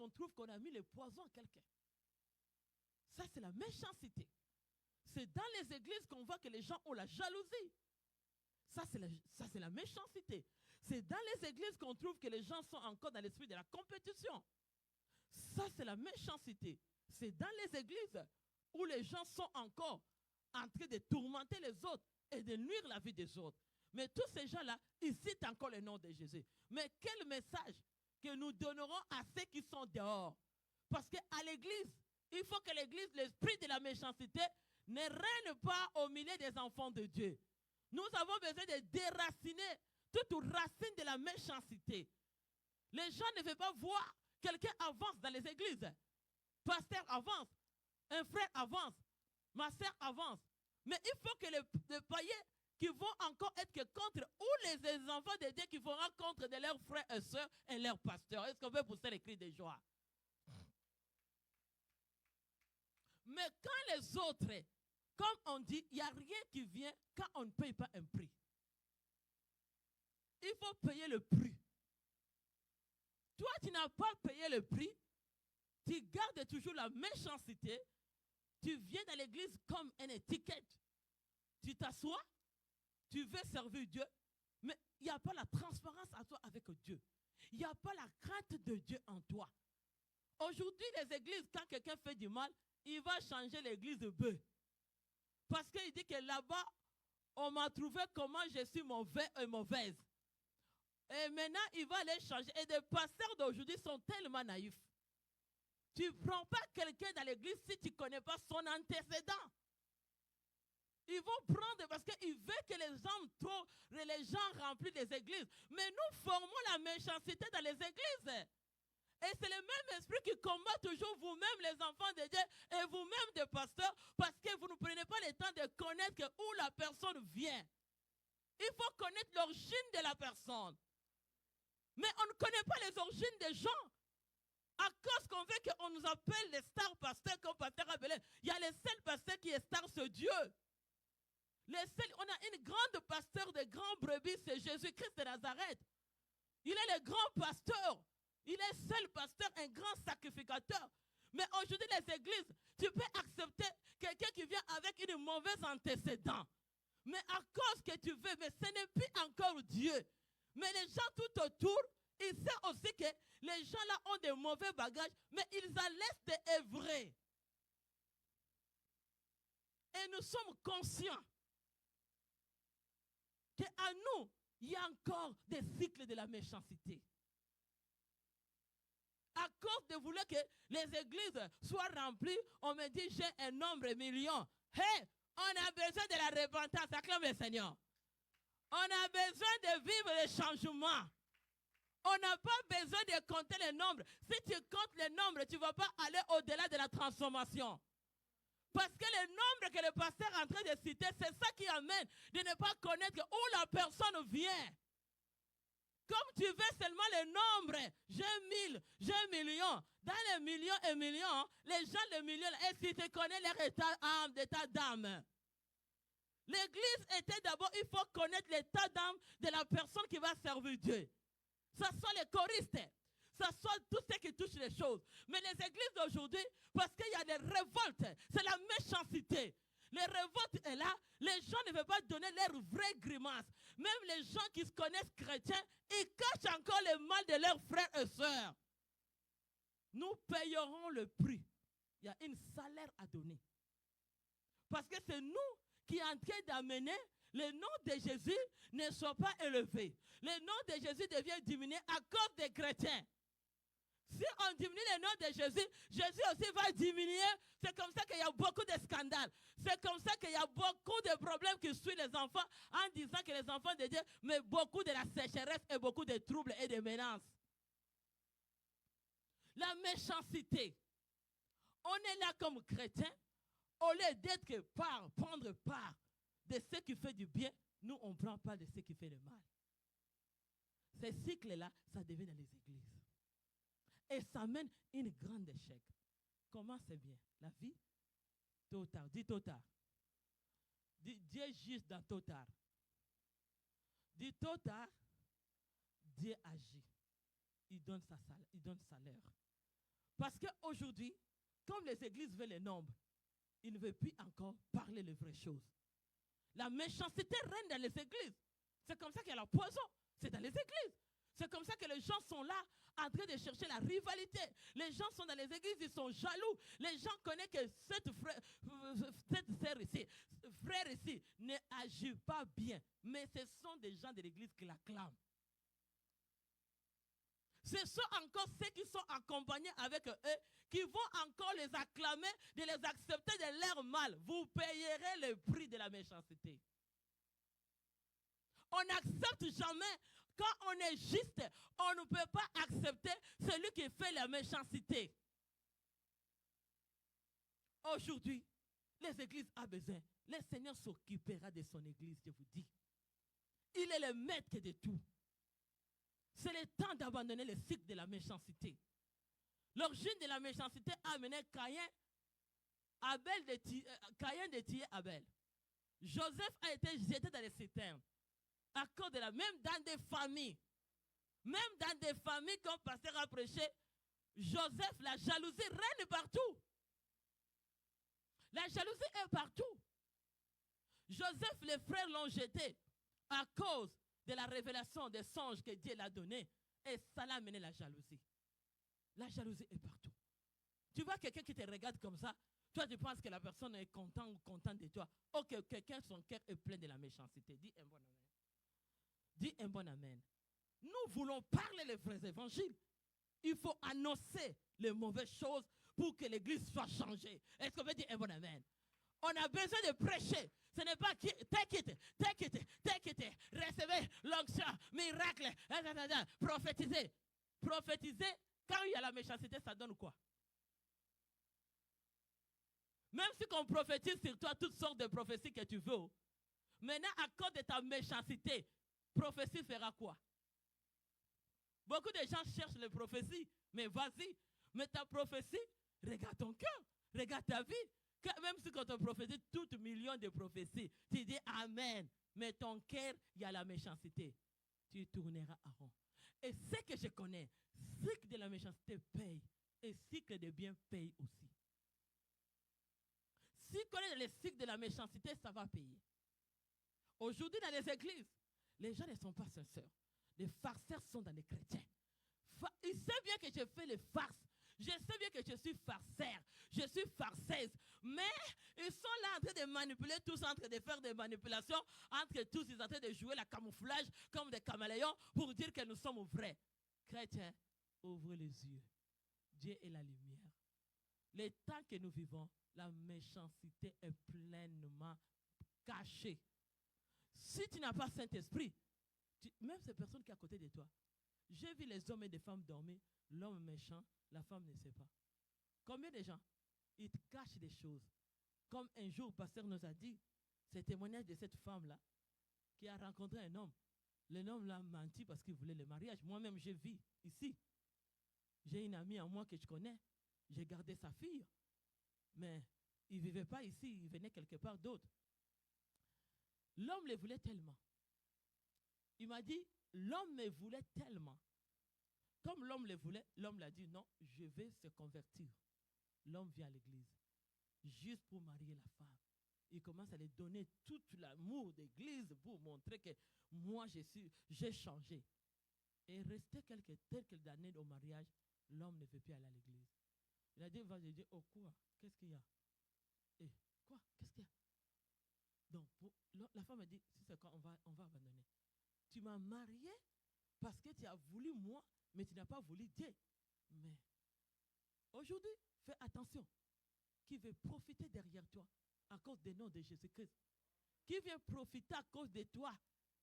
qu'on trouve qu'on a mis le poison à quelqu'un. Ça, c'est la méchanceté. C'est dans les églises qu'on voit que les gens ont la jalousie. Ça, c'est la méchanceté. C'est dans les églises qu'on trouve que les gens sont encore dans l'esprit de la compétition. Ça, c'est la méchanceté. C'est dans les églises où les gens sont encore en train de tourmenter les autres et de nuire la vie des autres. Mais tous ces gens-là, ils citent encore le nom de Jésus. Mais quel message que nous donnerons à ceux qui sont dehors? Parce qu'à l'église, il faut que l'église, l'esprit de la méchanceté, ne règne pas au milieu des enfants de Dieu. Nous avons besoin de déraciner toute racine de la méchanceté. Les gens ne veulent pas voir quelqu'un avance dans les églises. Pasteur avance, un frère avance, ma soeur avance. Mais il faut que les païens qui vont encore être que contre, ou les enfants de Dieu qui vont contre de leurs frères et sœurs et leurs pasteurs. Est-ce qu'on peut pousser les cris de joie? Mais quand les autres, comme on dit, il n'y a rien qui vient quand on ne paye pas un prix. Il faut payer le prix. Toi, tu n'as pas payé le prix. Tu gardes toujours la méchanceté. Tu viens dans l'église comme une étiquette. Tu t'assois, tu veux servir Dieu, mais il n'y a pas la transparence à toi avec Dieu. Il n'y a pas la crainte de Dieu en toi. Aujourd'hui, les églises, quand quelqu'un fait du mal, il va changer l'église de bœuf. Parce qu'il dit que là-bas, on m'a trouvé comment je suis mauvais et mauvaise. Et maintenant, il va aller changer. Et les pasteurs d'aujourd'hui sont tellement naïfs. Tu ne prends pas quelqu'un dans l'église si tu ne connais pas son antécédent. Ils vont prendre parce qu'ils veulent que les gens remplissent les églises. Mais nous formons la méchanceté dans les églises. Et c'est le même esprit qui combat toujours vous-même, les enfants de Dieu, et vous-même, des pasteurs, parce que vous ne prenez pas le temps de connaître où la personne vient. Il faut connaître l'origine de la personne. Mais on ne connaît pas les origines des gens. À cause qu'on veut qu'on nous appelle les stars pasteurs comme pasteur Abelin. Il y a les seuls pasteurs qui est star, c'est Dieu. On a une grande pasteur de grands brebis, c'est Jésus-Christ de Nazareth. Il est le grand pasteur. Il est seul pasteur, un grand sacrificateur. Mais aujourd'hui, les églises, tu peux accepter quelqu'un qui vient avec une mauvaise antécédent. Mais à cause que tu veux, mais ce n'est plus encore Dieu. Mais les gens tout autour, ils savent aussi que les gens là ont des mauvais bagages, mais ils en laissent des œuvrer. Et nous sommes conscients qu'à nous, il y a encore des cycles de la méchanceté. À cause de vouloir que les églises soient remplies, on me dit j'ai un nombre de millions. Hey, on a besoin de la repentance, acclame le Seigneur. On a besoin de vivre le changement. On n'a pas besoin de compter les nombres. Si tu comptes les nombres, tu ne vas pas aller au-delà de la transformation. Parce que les nombres que le pasteur est en train de citer, c'est ça qui amène de ne pas connaître où la personne vient. Comme tu veux seulement les nombres, j'ai 1000, j'ai 1 million. Dans les millions et millions, les gens les millions, est-ce qu'ils te connaissent leur état d'âme? L'église était d'abord, il faut connaître l'état d'âme de la personne qui va servir Dieu. Ça soit les choristes, ça soit tout ce qui touche les choses. Mais les églises d'aujourd'hui, parce qu'il y a des révoltes, c'est la méchanceté. Les révoltes est là, les gens ne veulent pas donner leur vraie grimace. Même les gens qui se connaissent chrétiens, ils cachent encore le mal de leurs frères et sœurs. Nous payerons le prix. Il y a un salaire à donner. Parce que c'est nous qui sommes en train d'amener le nom de Jésus ne soit pas élevé. Le nom de Jésus devient diminué à cause des chrétiens. Si on diminue le nom de Jésus, Jésus aussi va diminuer. C'est comme ça qu'il y a beaucoup de scandales. C'est comme ça qu'il y a beaucoup de problèmes qui suivent les enfants en disant que les enfants de Dieu, mais beaucoup de la sécheresse et beaucoup de troubles et de menaces. La méchanceté. On est là comme chrétiens, au lieu d'être prendre part de ce qui fait du bien, nous on prend part de ce qui fait le mal. Ces cycles-là, ça devient dans les églises. Et ça mène un grand échec. Comment c'est bien? La vie, tôt ou tard. Dis tôt ou tard. Dis, Dieu juge dans tôt ou tard. Dis tôt ou tard, Dieu agit. Il donne salaire. Parce qu'aujourd'hui, comme les églises veulent les nombres, ils ne veulent plus encore parler les vraies choses. La méchanceté règne dans les églises. C'est comme ça qu'il y a la poison. C'est dans les églises. C'est comme ça que les gens sont là en train de chercher la rivalité. Les gens sont dans les églises, ils sont jaloux. Les gens connaissent que cette sœur ici, frère ici, ne agit pas bien. Mais ce sont des gens de l'église qui l'acclament. Ce sont encore ceux qui sont accompagnés avec eux, qui vont encore les acclamer, de les accepter de leur mal. Vous payerez le prix de la méchanceté. On n'accepte jamais. Quand on est juste, on ne peut pas accepter celui qui fait la méchanceté. Aujourd'hui, les églises ont besoin. Le Seigneur s'occupera de son église, je vous dis. Il est le maître de tout. C'est le temps d'abandonner le cycle de la méchanceté. L'origine de la méchanceté a amené Caïn de tuer Abel. Joseph a été jeté dans les citernes. À cause de la, même dans des familles, comme pasteur a prêché, Joseph, la jalousie règne partout. La jalousie est partout. Joseph, les frères l'ont jeté à cause de la révélation des songes que Dieu l'a donné. Et ça l'a amené la jalousie. La jalousie est partout. Tu vois quelqu'un qui te regarde comme ça, toi tu penses que la personne est contente ou contente de toi. Ok, quelqu'un, son cœur est plein de la méchanceté. Dis un bon amen. Dis un bon amen. Nous voulons parler les vrais évangiles. Il faut annoncer les mauvaises choses pour que l'église soit changée. Est-ce qu'on veut dire un bon amen? On a besoin de prêcher. Ce n'est pas take it, recevez l'onction, miracle, prophétiser. Prophétiser, quand il y a la méchanceté, ça donne quoi? Même si on prophétise sur toi toutes sortes de prophéties que tu veux, maintenant à cause de ta méchanceté, prophétie fera quoi? Beaucoup de gens cherchent les prophéties, mais vas-y. Mais ta prophétie, regarde ton cœur, regarde ta vie. Même si quand on prophétise toutes millions de prophéties, tu dis Amen. Mais ton cœur, il y a la méchanceté. Tu tourneras à rond. Et ce que je connais, cycle de la méchanceté paye. Et cycle de bien paye aussi. Si tu connais le cycle de la méchanceté, ça va payer. Aujourd'hui, dans les églises, les gens ne sont pas sincères. Les farceurs sont dans les chrétiens. Ils savent bien que je fais les farces. Je sais bien que je suis farceur. Je suis farceuse. Mais ils sont là en train de manipuler tous, en train de faire des manipulations. Entre tous, ils sont en train de jouer la camouflage comme des caméléons pour dire que nous sommes vrais. Chrétiens, ouvrez les yeux. Dieu est la lumière. Les temps que nous vivons, la méchanceté est pleinement cachée. Si tu n'as pas Saint-Esprit, même ces personnes qui sont à côté de toi, j'ai vu les hommes et les femmes dormir, l'homme méchant, la femme ne sait pas. Combien de gens, ils cachent des choses. Comme un jour, le pasteur nous a dit, c'est témoignage de cette femme-là qui a rencontré un homme. L'homme l'a menti parce qu'il voulait le mariage. Moi-même, je vis ici. J'ai une amie à moi que je connais. J'ai gardé sa fille. Mais il ne vivait pas ici, il venait quelque part d'autre. L'homme le voulait tellement. Il m'a dit, l'homme me voulait tellement. Comme l'homme le voulait, l'homme l'a dit, non, je vais se convertir. L'homme vient à l'église, juste pour marier la femme. Il commence à lui donner tout l'amour d'église pour montrer que moi, j'ai changé. Et resté quelques années au mariage, l'homme ne veut plus aller à l'église. Il a dit, vas-y, dit, oh quoi, qu'est-ce qu'il y a? Et quoi, qu'est-ce qu'il y a? Donc, la femme a dit, si c'est quoi, on va abandonner. Tu m'as marié parce que tu as voulu moi, mais tu n'as pas voulu Dieu. Mais aujourd'hui, fais attention. Qui veut profiter derrière toi à cause du nom de Jésus-Christ? Qui vient profiter à cause de toi?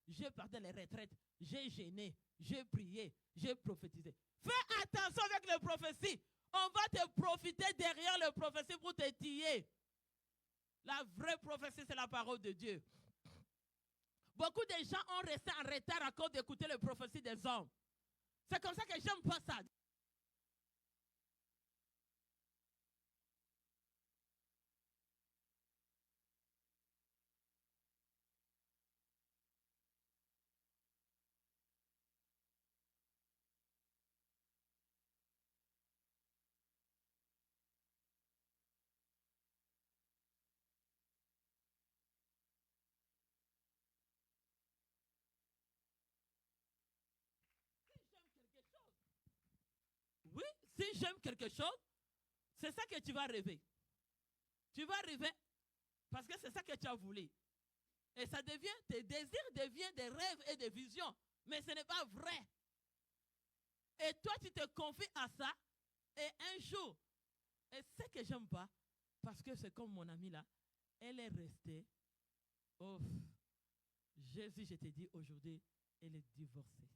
J'ai perdu les retraites, j'ai gêné, j'ai prié, j'ai prophétisé. Fais attention avec les prophéties. On va te profiter derrière les prophéties pour te tuer. La vraie prophétie, c'est la parole de Dieu. Beaucoup de gens ont resté en retard à cause d'écouter les prophéties des hommes. C'est comme ça que j'aime pas ça. Si j'aime quelque chose, c'est ça que tu vas rêver. Tu vas rêver parce que c'est ça que tu as voulu. Et ça devient, tes désirs deviennent des rêves et des visions. Mais ce n'est pas vrai. Et toi, tu te confies à ça. Et un jour, et ce que j'aime pas, parce que c'est comme mon amie là, elle est restée. Oh, Jésus, je te dis aujourd'hui, elle est divorcée.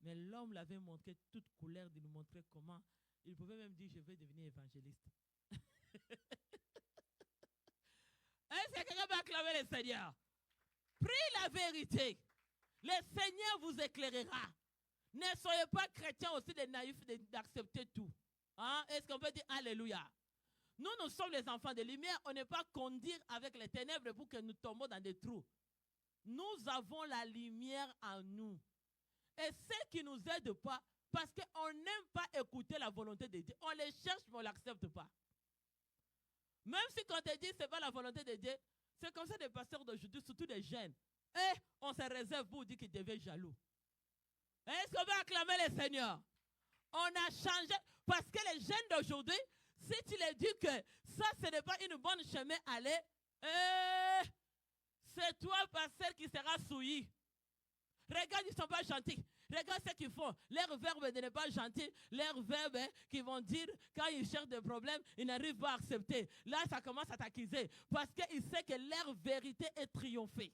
Mais l'homme l'avait montré toute couleur de nous montrer comment. Il pouvait même dire, je vais devenir évangéliste. Est-ce que quelqu'un va acclamer le Seigneur? Prie la vérité. Le Seigneur vous éclairera. Ne soyez pas chrétiens aussi des naïfs d'accepter tout. Hein? Est-ce qu'on peut dire Alléluia? Nous sommes les enfants de lumière. On n'est pas conduire avec les ténèbres pour que nous tombions dans des trous. Nous avons la lumière en nous. Et ceux qui ne nous aident pas, parce qu'on n'aime pas écouter la volonté de Dieu. On les cherche, mais on ne l'accepte pas. Même si quand on dit que ce n'est pas la volonté de Dieu, c'est comme ça des pasteurs d'aujourd'hui, surtout des jeunes. Et on se réserve pour dire qu'ils deviennent jaloux. Est-ce qu'on va acclamer le Seigneur? On a changé. Parce que les jeunes d'aujourd'hui, si tu leur dis que ça, ce n'est pas une bonne chemin à aller, c'est toi, pasteur, qui sera souillé. Regarde, ils ne sont pas gentils. Regarde ce qu'ils font. Leur verbe n'est pas gentil. Leur verbe qu'ils vont dire, quand ils cherchent des problèmes, ils n'arrivent pas à accepter. Là, ça commence à t'accuser. Parce qu'ils savent que leur vérité est triomphée.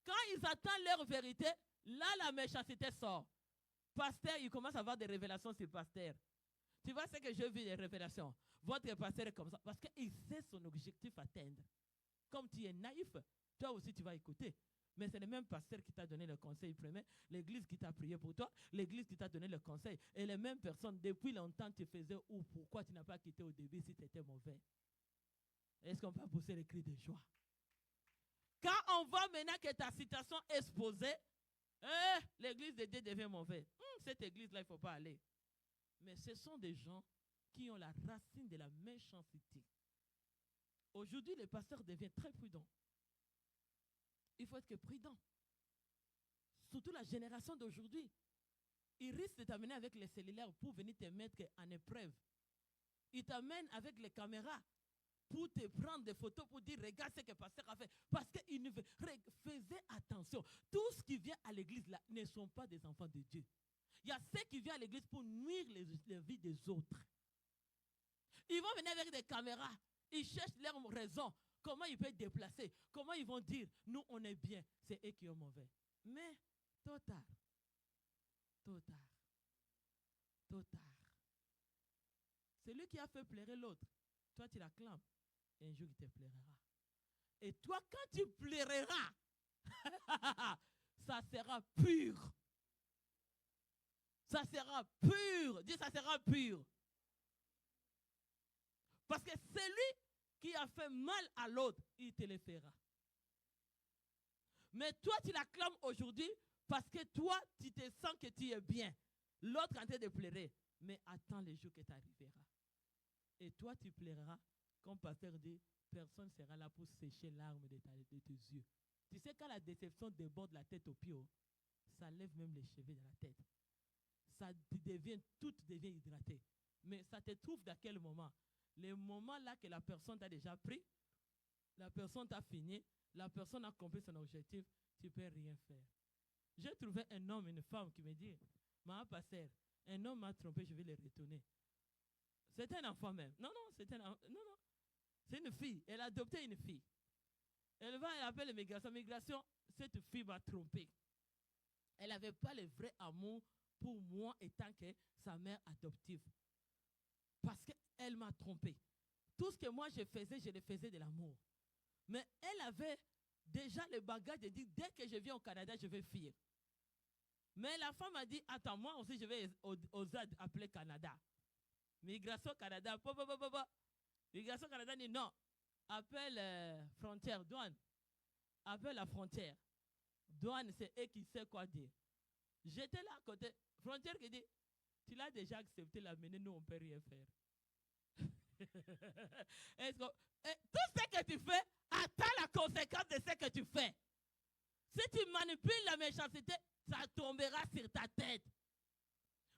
Quand ils attendent leur vérité, là, la méchanceté sort. Pasteur, il commence à avoir des révélations sur pasteur. Tu vois ce que je vis, des révélations. Votre pasteur est comme ça. Parce qu'il sait son objectif atteindre. Comme tu es naïf, toi aussi tu vas écouter. Mais c'est le même pasteur qui t'a donné le conseil premier, l'église qui t'a prié pour toi, l'église qui t'a donné le conseil. Et les mêmes personnes, depuis longtemps, tu faisais ou pourquoi tu n'as pas quitté au début si tu étais mauvais. Est-ce qu'on peut pousser les cris de joie? Quand on voit maintenant que ta situation est exposée, l'église de Dieu devient mauvaise. Cette église-là, il ne faut pas aller. Mais ce sont des gens qui ont la racine de la méchanceté. Aujourd'hui, les pasteurs deviennent très prudents. Il faut être prudent. Surtout la génération d'aujourd'hui. Ils risquent de t'amener avec les cellulaires pour venir te mettre en épreuve. Ils t'amènent avec les caméras pour te prendre des photos pour dire regarde ce que le pasteur a fait. Parce qu'ils ne faisait attention. Tout ce qui vient à l'église là ne sont pas des enfants de Dieu. Il y a ceux qui viennent à l'église pour nuire les vies des autres. Ils vont venir avec des caméras. Ils cherchent leur raison. Comment ils peuvent déplacer? Comment ils vont dire, nous on est bien, c'est eux qui sont mauvais. Mais, tôt tard, celui qui a fait pleurer l'autre, toi tu l'acclames, et un jour il te pleurera. Et toi quand tu pleureras, ça sera pur. Ça sera pur. Dis ça sera pur. Parce que celui qui a fait mal à l'autre, il te le fera. Mais toi, tu l'acclames aujourd'hui parce que toi, tu te sens que tu es bien. L'autre est en train de pleurer. Mais attends le jour que tu arriveras. Et toi, tu pleureras. Comme pasteur dit, personne ne sera là pour sécher l'arme de tes yeux. Tu sais, quand la déception déborde la tête au pied, ça lève même les cheveux de la tête. Tout devient hydraté. Mais ça te trouve dans quel moment? Le moment là que la personne t'a déjà pris, la personne t'a fini, la personne a accompli son objectif, tu ne peux rien faire. J'ai trouvé un homme, une femme qui me dit, ma pasteur, un homme m'a trompé, je vais le retourner. C'est un enfant même. Non, c'est une fille. Elle a adopté une fille. Elle appelle l'immigration. Migration, cette fille m'a trompé. Elle n'avait pas le vrai amour pour moi étant que sa mère adoptive. Parce qu'elle m'a trompé. Tout ce que moi je le faisais de l'amour. Mais elle avait déjà le bagage de dire, dès que je viens au Canada, je vais fuir. Mais la femme a dit, attends, moi aussi je vais oser appeler Canada. Migration Canada, Migration Canada dit non. Appelle frontière, douane. Appelle la frontière. Douane, c'est eux qui savent quoi dire. J'étais là à côté. Frontière qui dit, tu l'as déjà accepté, l'amener, nous on ne peut rien faire. Tout ce que tu fais, attends la conséquence de ce que tu fais. Si tu manipules la méchanceté, ça tombera sur ta tête.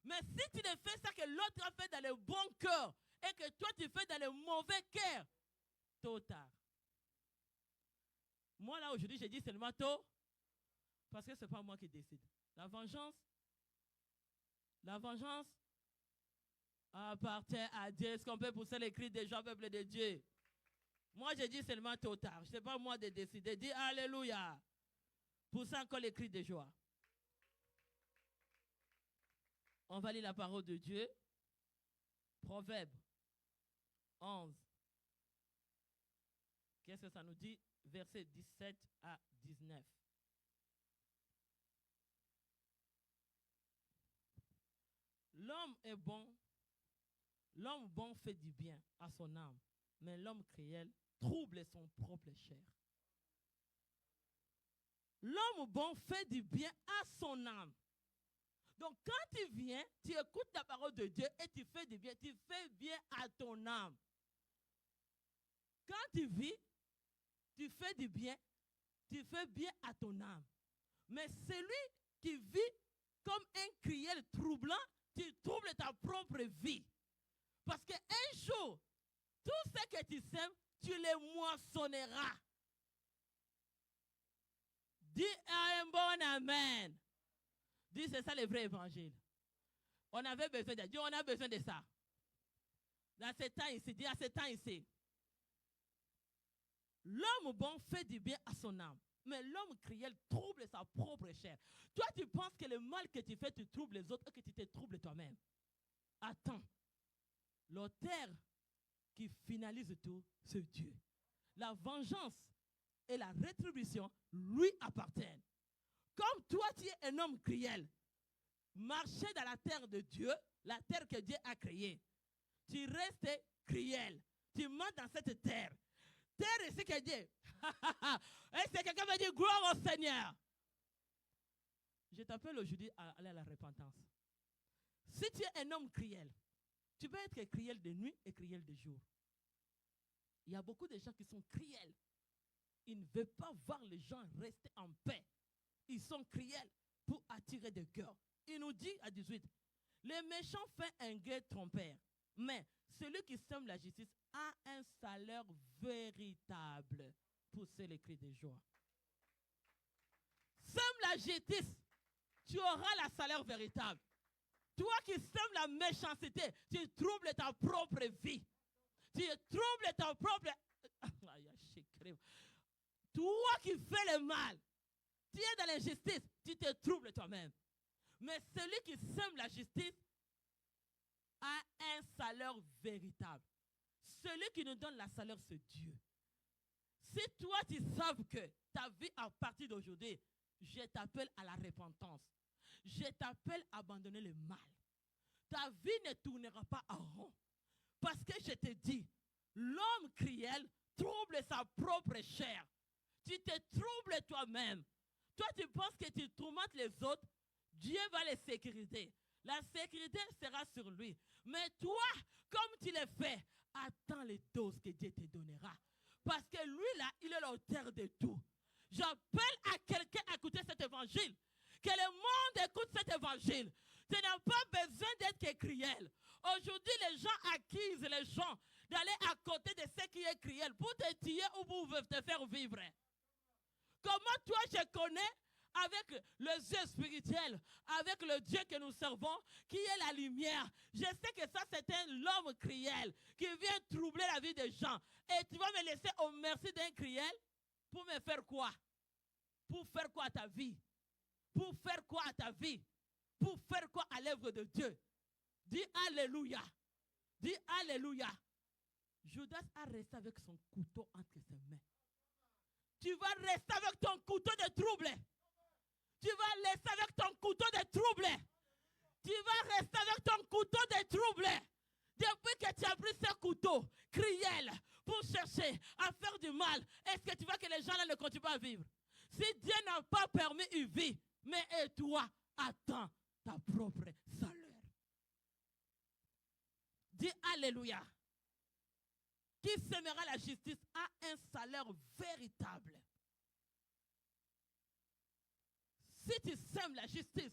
Mais si tu ne fais ça que l'autre a fait dans le bon cœur et que toi tu fais dans le mauvais cœur, tôt ou tard. Moi là aujourd'hui j'ai dit seulement tôt parce que ce n'est pas moi qui décide. La vengeance appartient à Dieu. Est-ce qu'on peut pousser les cris des gens, peuple de Dieu? Moi j'ai dit seulement tôt ou tard. Ce n'est pas moi de décider. Dis Alléluia. Poussez encore les cris de joie. On va lire la parole de Dieu. Proverbe 11. Qu'est-ce que ça nous dit? Versets 17 à 19. L'homme est bon. L'homme bon fait du bien à son âme. Mais l'homme cruel trouble son propre chair. L'homme bon fait du bien à son âme. Donc quand tu viens, tu écoutes la parole de Dieu et tu fais du bien. Tu fais bien à ton âme. Quand tu vis, tu fais du bien. Tu fais bien à ton âme. Mais celui qui vit comme un cruel troublant, tu troubles ta propre vie. Parce qu'un jour, tout ce que tu sèmes, tu les moissonneras. Dis un bon amen. Dis, c'est ça le vrai évangile. On avait besoin de Dieu, on a besoin de ça. Dans ce temps ici, dis à ce temps ici. L'homme bon fait du bien à son âme. Mais l'homme cruel trouble sa propre chair. Toi, tu penses que le mal que tu fais, tu troubles les autres et que tu te troubles toi-même. Attends. L'auteur qui finalise tout, c'est Dieu. La vengeance et la rétribution lui appartiennent. Comme toi, tu es un homme cruel, marcher dans la terre de Dieu, la terre que Dieu a créée. Tu restes cruel. Tu montes dans cette terre. Terre ici que Dieu. Est-ce que quelqu'un veut dire gloire au Seigneur? Je t'appelle aujourd'hui à aller à la repentance. Si tu es un homme cruel, tu peux être cruel de nuit et cruel de jour. Il y a beaucoup de gens qui sont cruels. Ils ne veulent pas voir les gens rester en paix. Ils sont cruels pour attirer des cœurs. Il nous dit à 18, les méchants font un guet trompeur, mais celui qui sème la justice a un salaire véritable. Poussez les cris de joie. Sème la justice, tu auras la salaire véritable. Toi qui sèmes la méchanceté, tu troubles ta propre vie. Tu troubles ta propre... Toi qui fais le mal, tu es dans l'injustice, tu te troubles toi-même. Mais celui qui sème la justice a un salaire véritable. Celui qui nous donne la salaire, c'est Dieu. Si toi, tu sais que ta vie à partir d'aujourd'hui, je t'appelle à la repentance. Je t'appelle à abandonner le mal. Ta vie ne tournera pas en rond. Parce que je te dis, l'homme cruel trouble sa propre chair. Tu te troubles toi-même. Toi, tu penses que tu tourmentes les autres, Dieu va les sécuriser. La sécurité sera sur lui. Mais toi, comme tu le fais, attends les doses que Dieu te donnera. Parce que lui, là, il est l'auteur de tout. J'appelle à quelqu'un à écouter cet évangile. Que le monde écoute cet évangile. Tu n'as pas besoin d'être cruel. Aujourd'hui, les gens accusent les gens d'aller à côté de ce qui est cruel pour te tuer ou pour te faire vivre. Comment toi, je connais avec les yeux spirituels, avec le Dieu que nous servons, qui est la lumière. Je sais que ça, c'est l'homme cruel qui vient troubler la vie des gens. Et tu vas me laisser au merci d'un cruel pour me faire quoi? Pour faire quoi à ta vie? Pour faire quoi à ta vie? Pour faire quoi à l'œuvre de Dieu? Dis Alléluia. Dis Alléluia. Judas a resté avec son couteau entre ses mains. Tu vas rester avec ton couteau de trouble. Tu vas rester avec ton couteau de trouble. Tu vas rester avec ton couteau de trouble. Depuis que tu as pris ce couteau cruel pour chercher à faire du mal, est-ce que tu vois que les gens là ne continuent pas à vivre? Si Dieu n'a pas permis une vie, mais et toi, attends ta propre salaire. Dis Alléluia. Qui sèmera la justice a un salaire véritable. Si tu sèmes la justice,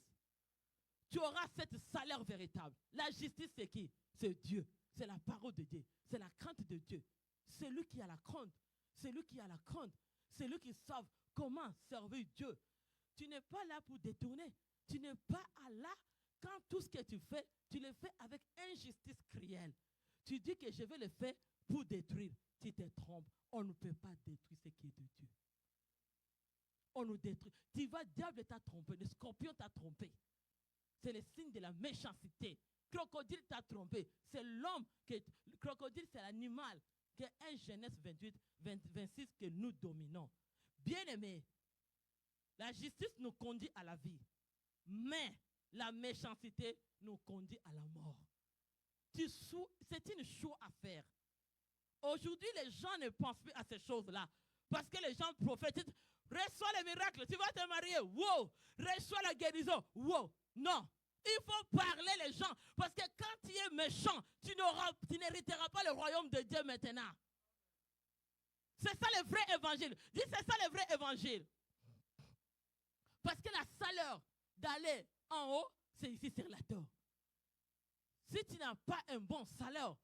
tu auras cette salaire véritable. La justice, c'est qui? C'est Dieu. C'est la parole de Dieu. C'est la crainte de Dieu. C'est lui qui a la crainte. C'est lui qui a la crainte. C'est lui qui savent comment servir Dieu. Tu n'es pas là pour détourner. Tu n'es pas là quand tout ce que tu fais, tu le fais avec injustice cruelle. Tu dis que je vais le faire pour détruire. Tu te trompes. On ne peut pas détruire ce qui est de Dieu. On nous détruit. Tu vas, diable t'a trompé, le scorpion t'a trompé. C'est le signe de la méchanceté. Crocodile t'a trompé. C'est l'homme qui est. Le crocodile, c'est l'animal qui est 1 Genèse 28, 26 que nous dominons. Bien-aimés, la justice nous conduit à la vie. Mais la méchanceté nous conduit à la mort. C'est une chose à faire. Aujourd'hui, les gens ne pensent plus à ces choses-là. Parce que les gens prophétisent. Reçois les miracles, tu vas te marier. Wow! Reçois la guérison. Wow! Non. Il faut parler les gens. Parce que quand tu es méchant, tu n'hériteras pas le royaume de Dieu maintenant. C'est ça le vrai évangile. Dis, c'est ça le vrai évangile. Parce que la salaire d'aller en haut, c'est ici sur la terre. Si tu n'as pas un bon salaire,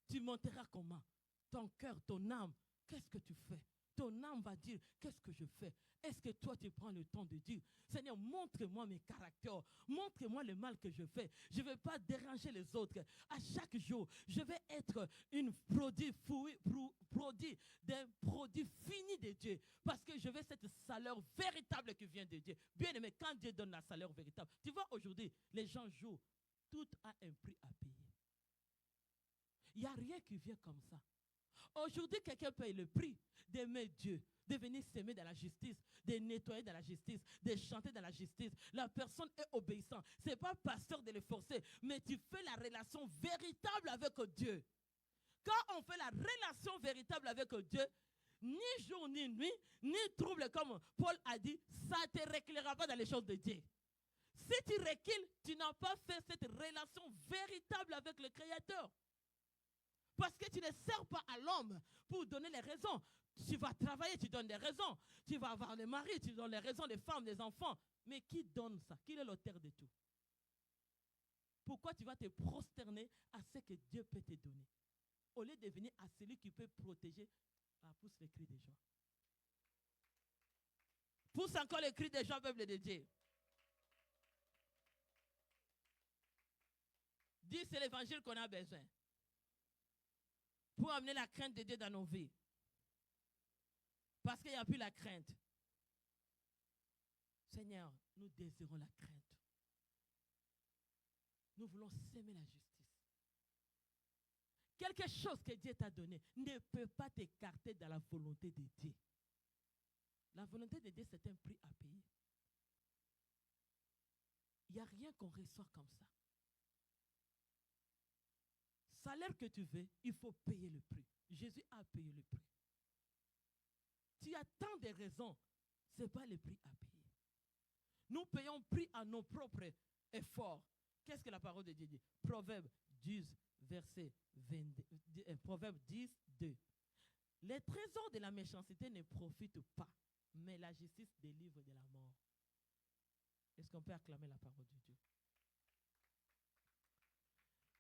tu monteras comment? Ton cœur, ton âme, qu'est-ce que tu fais? Ton âme va dire, qu'est-ce que je fais? Est-ce que toi, tu prends le temps de dire, Seigneur, montre-moi mes caractères, montre-moi le mal que je fais. Je ne veux pas déranger les autres. À chaque jour, je vais être un produit d'un produit fini de Dieu. Parce que je veux cette salaire véritable qui vient de Dieu. Bien aimé, quand Dieu donne la salaire véritable, tu vois, aujourd'hui, les gens jouent. Tout a un prix à payer. Il n'y a rien qui vient comme ça. Aujourd'hui, quelqu'un paye le prix d'aimer Dieu, de venir s'aimer dans la justice, de nettoyer dans la justice, de chanter dans la justice. La personne est obéissante. Ce n'est pas pasteur de le forcer, mais tu fais la relation véritable avec Dieu. Quand on fait la relation véritable avec Dieu, ni jour ni nuit, ni trouble, comme Paul a dit, ça ne te réclérera pas dans les choses de Dieu. Si tu recules, tu n'as pas fait cette relation véritable avec le Créateur. Parce que tu ne sers pas à l'homme pour donner les raisons. Tu vas travailler, tu donnes des raisons. Tu vas avoir les maris, tu donnes les raisons des femmes, des enfants. Mais qui donne ça? Qui est l'auteur de tout? Pourquoi tu vas te prosterner à ce que Dieu peut te donner? Au lieu de venir à celui qui peut protéger, pousse le cri des gens. Pousse encore le cri des gens, peuple de Dieu. Dis, c'est l'évangile qu'on a besoin. Pour amener la crainte de Dieu dans nos vies. Parce qu'il n'y a plus la crainte. Seigneur, nous désirons la crainte. Nous voulons s'aimer la justice. Quelque chose que Dieu t'a donné ne peut pas t'écarter dans la volonté de Dieu. La volonté de Dieu, c'est un prix à payer. Il n'y a rien qu'on reçoit comme ça. Salaire que tu veux, il faut payer le prix. Jésus a payé le prix. Tu as tant de raisons, ce n'est pas le prix à payer. Nous payons prix à nos propres efforts. Qu'est-ce que la parole de Dieu dit? Proverbe 10, verset 22, Proverbe 10, 2. Les trésors de la méchanceté ne profitent pas, mais la justice délivre de la mort. Est-ce qu'on peut acclamer la parole de Dieu?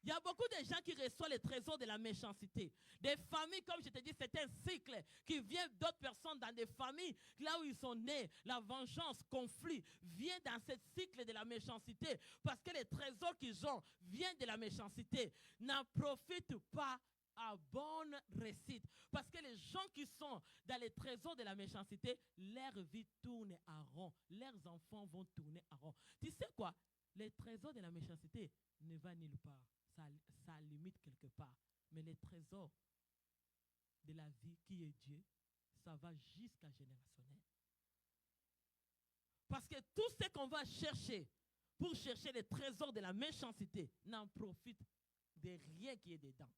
Il y a beaucoup de gens qui reçoivent les trésors de la méchanceté. Des familles, comme je te dis, c'est un cycle qui vient d'autres personnes dans des familles, là où ils sont nés. La vengeance, conflit, vient dans ce cycle de la méchanceté. Parce que les trésors qu'ils ont viennent de la méchanceté. N'en profitent pas à bonne réussite. Parce que les gens qui sont dans les trésors de la méchanceté, leur vie tourne à rond. Leurs enfants vont tourner à rond. Tu sais quoi? Les trésors de la méchanceté ne vont nulle part. Ça limite quelque part. Mais les trésors de la vie qui est Dieu, ça va jusqu'à générationnel. Parce que tout ce qu'on va chercher pour chercher les trésors de la méchanceté n'en profite de rien qui est dedans.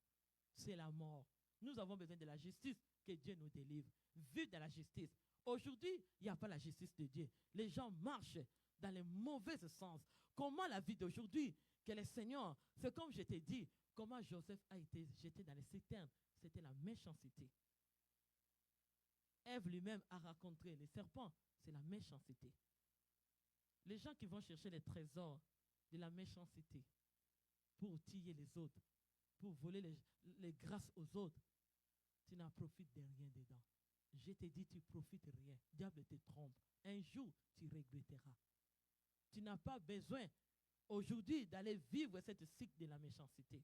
C'est la mort. Nous avons besoin de la justice, que Dieu nous délivre. Vu de la justice. Aujourd'hui, il n'y a pas la justice de Dieu. Les gens marchent dans le mauvais sens. Comment la vie d'aujourd'hui, que le Seigneur, c'est comme je t'ai dit, comment Joseph a été jeté dans les citernes, c'était la méchanceté. Ève lui-même a rencontré les serpents, c'est la méchanceté. Les gens qui vont chercher les trésors de la méchanceté, pour tiller les autres, pour voler les grâces aux autres, tu n'en profites de rien dedans. Je te dis, tu ne profites rien. Diable te trompe. Un jour, tu regretteras. Tu n'as pas besoin aujourd'hui d'aller vivre cette cycle de la méchanceté.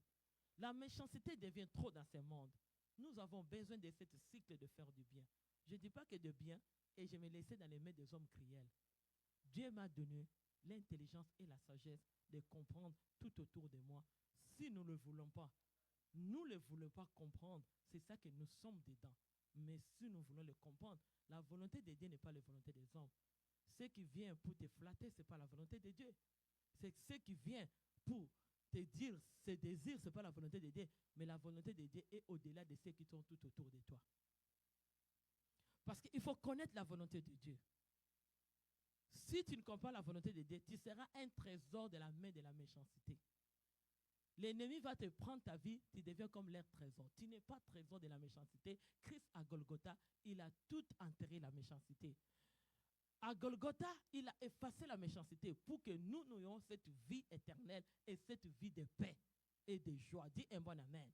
La méchanceté devient trop dans ce monde. Nous avons besoin de cette cycle de faire du bien. Je ne dis pas que de bien, et je me laissais dans les mains des hommes cruels. Dieu m'a donné l'intelligence et la sagesse de comprendre tout autour de moi. Si nous ne le voulons pas, nous ne le voulons pas comprendre, c'est ça que nous sommes dedans. Mais si nous voulons le comprendre, la volonté de Dieu n'est pas la volonté des hommes. Ce qui vient pour te flatter, ce n'est pas la volonté de Dieu. C'est ce qui vient pour te dire ses désirs, ce n'est pas la volonté de Dieu, mais la volonté de Dieu est au-delà de ceux qui sont tout autour de toi. Parce qu'il faut connaître la volonté de Dieu. Si tu ne comprends la volonté de Dieu, tu seras un trésor de la main de la méchanceté. L'ennemi va te prendre ta vie, tu deviens comme leur trésor. Tu n'es pas trésor de la méchanceté. Christ à Golgotha, il a tout enterré la méchanceté. À Golgotha, il a effacé la méchanceté pour que nous ayons cette vie éternelle et cette vie de paix et de joie. Dis un bon amen.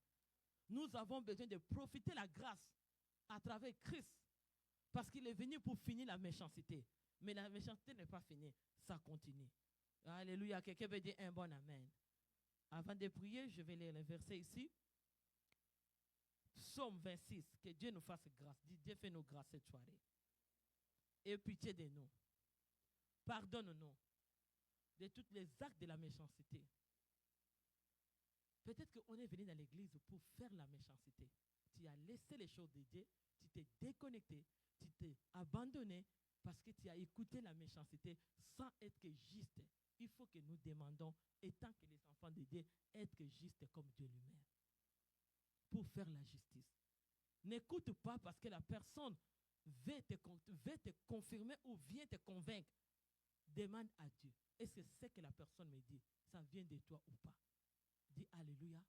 Nous avons besoin de profiter de la grâce à travers Christ parce qu'il est venu pour finir la méchanceté. Mais la méchanceté n'est pas finie, ça continue. Alléluia, quelqu'un veut dire un bon amen. Avant de prier, je vais lire le verset ici. Psaume 26, que Dieu nous fasse grâce. Dis, Dieu fait nous grâce cette soirée. Et pitié de nous. Pardonne-nous de tous les actes de la méchanceté. Peut-être qu'on est venu dans l'église pour faire la méchanceté. Tu as laissé les choses de Dieu, tu t'es déconnecté, tu t'es abandonné parce que tu as écouté la méchanceté sans être juste. Il faut que nous demandons, étant que les enfants de Dieu, être justes comme Dieu lui-même. Pour faire la justice. N'écoute pas parce que la personne veut te confirmer ou vient te convaincre. Demande à Dieu. Est-ce que c'est que la personne me dit, ça vient de toi ou pas? Dis Alléluia.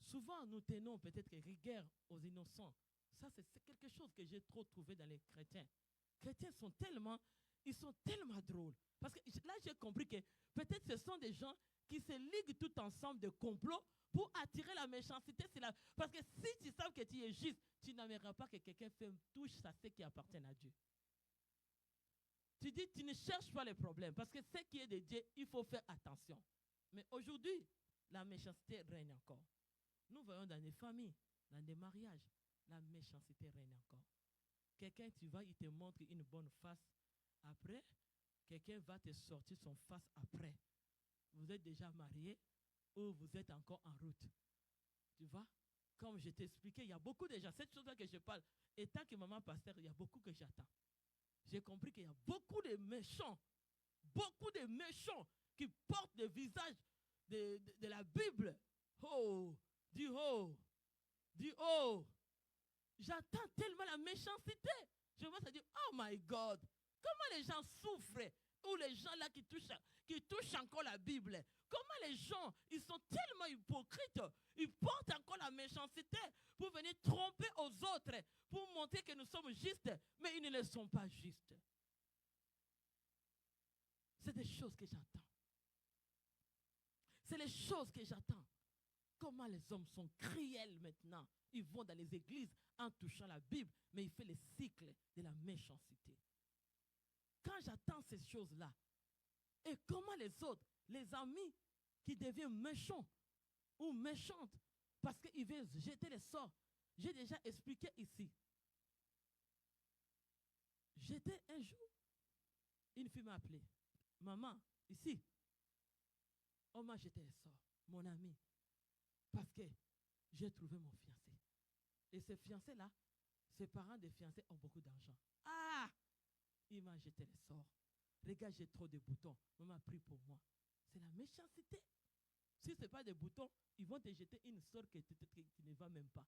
Souvent, nous tenons peut-être rigueur aux innocents. Ça, c'est quelque chose que j'ai trop trouvé dans les chrétiens. Les chrétiens sont tellement drôles. Parce que là, j'ai compris que peut-être ce sont des gens qui se liguent tout ensemble de complots pour attirer la méchanceté. Parce que si tu sais que tu es juste, tu n'aimeras pas que quelqu'un touche à ce qui appartient à Dieu. Tu dis, tu ne cherches pas les problèmes. Parce que ce qui est de Dieu, il faut faire attention. Mais aujourd'hui, la méchanceté règne encore. Nous voyons dans des familles, dans des mariages, la méchanceté règne encore. Quelqu'un, tu vas, il te montre une bonne face. Après, quelqu'un va te sortir son face après. Vous êtes déjà marié ou vous êtes encore en route. Tu vois, comme je t'ai expliqué, il y a beaucoup de gens, cette chose-là que je parle, étant que maman pasteur, il y a beaucoup que j'attends. J'ai compris qu'il y a beaucoup de méchants qui portent le visage de la Bible. Oh, du haut. J'attends tellement la méchanceté. Je me suis dit, oh my God, comment les gens souffrent, ou les gens là qui touchent encore la Bible. Comment les gens, ils sont tellement hypocrites, ils portent encore la méchanceté pour venir tromper aux autres, pour montrer que nous sommes justes, mais ils ne le sont pas justes. C'est des choses que j'attends. C'est les choses que j'attends. Comment les hommes sont cruels maintenant. Ils vont dans les églises en touchant la Bible, mais ils font le cycle de la méchanceté. Quand j'attends ces choses-là, et comment les autres, les amis qui deviennent méchants ou méchantes, parce qu'ils veulent jeter les sorts. J'ai déjà expliqué ici. J'étais un jour, une fille m'a appelé. Maman, ici, on m'a jeté les sorts, mon ami, parce que j'ai trouvé mon fiancé. Et ce fiancé-là, ses parents des fiancés ont beaucoup d'argent. Ah! Il m'a jeté les sorts. Regarde, j'ai trop de boutons. On m'a pris pour moi. C'est la méchanceté. Si ce n'est pas des boutons, ils vont te jeter une sort qui ne va même pas.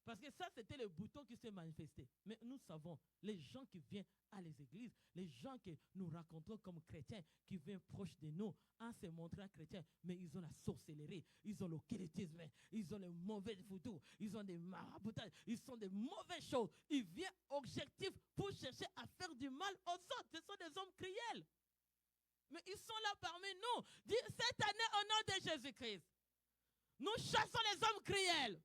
Parce que ça, c'était le bouton qui s'est manifesté. Mais nous savons, les gens qui viennent à les églises, les gens que nous racontons comme chrétiens, qui viennent proches de nous, en se montrant chrétiens, mais ils ont la sorcellerie, ils ont l'occultisme, ils ont le mauvais voodoo, ils ont des maraboutages, ils sont des mauvaises choses. Ils viennent objectifs pour chercher à faire du mal aux autres. Ce sont des hommes cruels. Mais ils sont là parmi nous. Dis, cette année, au nom de Jésus-Christ, nous chassons les hommes cruels.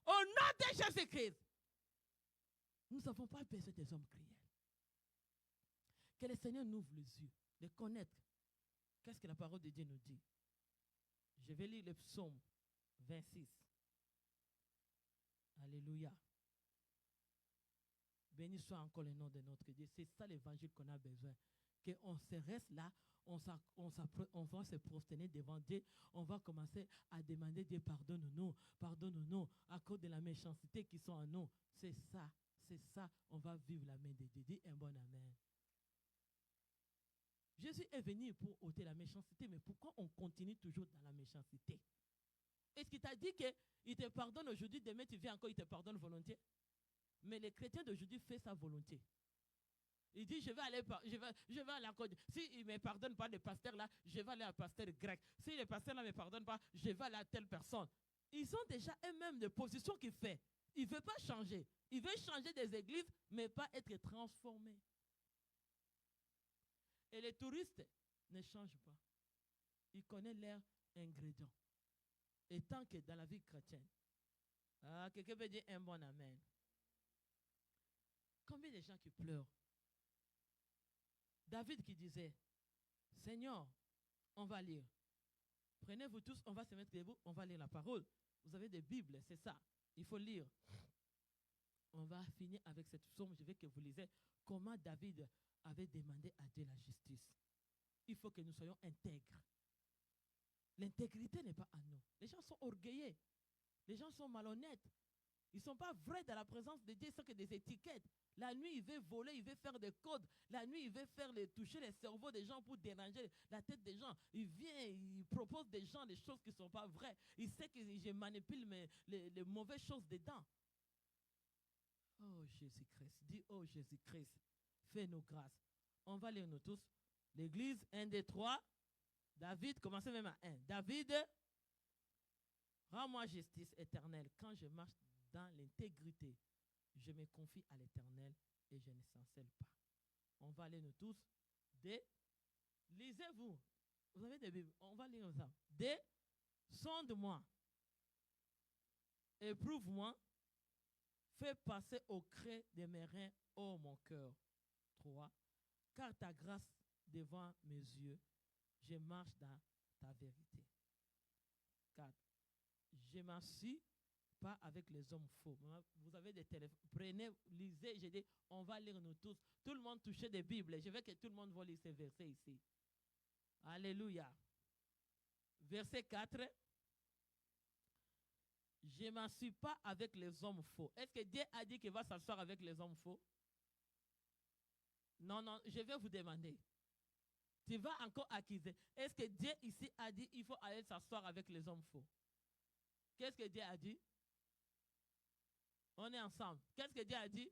Au nom de Jésus-Christ. Nous n'avons pas besoin des hommes cruels. Que le Seigneur nous ouvre les yeux, de connaître. Qu'est-ce que la parole de Dieu nous dit? Je vais lire le psaume 26. Alléluia. Béni soit encore le nom de notre Dieu. C'est ça l'évangile qu'on a besoin. Qu'on se reste là, on va se prosterner devant Dieu, on va commencer à demander Dieu pardonne-nous, pardonne-nous à cause de la méchanceté qui sont en nous. C'est ça, on va vivre la main de Dieu. Dis un bon amen. Jésus est venu pour ôter la méchanceté, mais pourquoi on continue toujours dans la méchanceté? Est-ce qu'il t'a dit qu'il te pardonne aujourd'hui, demain tu viens encore, il te pardonne volontiers? Mais les chrétiens d'aujourd'hui font sa volonté. Il dit, je vais aller encore. S'il ne me pardonne pas, le pasteur là, je vais aller à pasteur grec. Si le pasteur là ne me pardonne pas, je vais aller à telle personne. Ils ont déjà eux-mêmes des positions qu'ils font. Il ne veut pas changer. Il veut changer des églises, mais pas être transformé. Et les touristes ne changent pas. Ils connaissent leurs ingrédients. Et tant que dans la vie chrétienne, quelqu'un peut dire un bon amen. Combien de gens qui pleurent? David qui disait, Seigneur, on va lire. Prenez-vous tous, on va se mettre debout, on va lire la parole. Vous avez des Bibles, c'est ça. Il faut lire. On va finir avec cette psaume. Je veux que vous lisez comment David avait demandé à Dieu la justice. Il faut que nous soyons intègres. L'intégrité n'est pas à nous. Les gens sont orgueilleux. Les gens sont malhonnêtes. Ils ne sont pas vrais dans la présence de Dieu, ce que des étiquettes. La nuit, il veut voler, il veut faire des codes. La nuit, il veut toucher les cerveaux des gens pour déranger la tête des gens. Il vient, il propose des gens des choses qui ne sont pas vraies. Il sait que je manipule les mauvaises choses dedans. Oh Jésus-Christ, dis oh Jésus-Christ, fais-nous grâce. On va lire nous tous. L'église, 1, 2, 3. David, commencez même à 1. David, rends-moi justice éternelle quand je marche dans l'intégrité. Je me confie à l'Éternel et je ne chancelle pas. On va aller nous tous. Lisez-vous. Vous avez des Bibles. On va lire ça. Sonde-moi. Éprouve-moi. Fais passer au creux de mes reins, ô mon cœur. 3. Car ta grâce devant mes yeux, je marche dans ta vérité. 4. Je m'en suis pas avec les hommes faux. Vous avez des téléphones. Prenez, lisez. J'ai dit, on va lire nous tous. Tout le monde touche des Bibles. Je veux que tout le monde voit lire ces versets ici. Alléluia. Verset 4. Je ne m'en suis pas avec les hommes faux. Est-ce que Dieu a dit qu'il va s'asseoir avec les hommes faux? Non, non, je vais vous demander. Tu vas encore accuser. Est-ce que Dieu ici a dit qu'il faut aller s'asseoir avec les hommes faux? Qu'est-ce que Dieu a dit? On est ensemble. Qu'est-ce que Dieu a dit?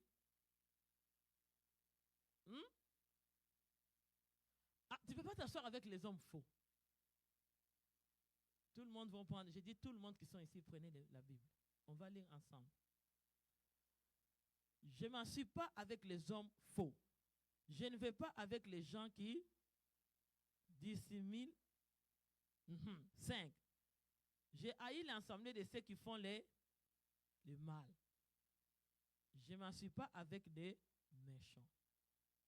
Tu ne peux pas t'asseoir avec les hommes faux. Tout le monde va prendre. J'ai dit tout le monde qui sont ici, prenez la Bible. On va lire ensemble. Je ne m'en suis pas avec les hommes faux. Je ne vais pas avec les gens qui dissimulent. 5. J'ai haï l'ensemble de ceux qui font le mal. Je ne m'en suis pas avec des méchants.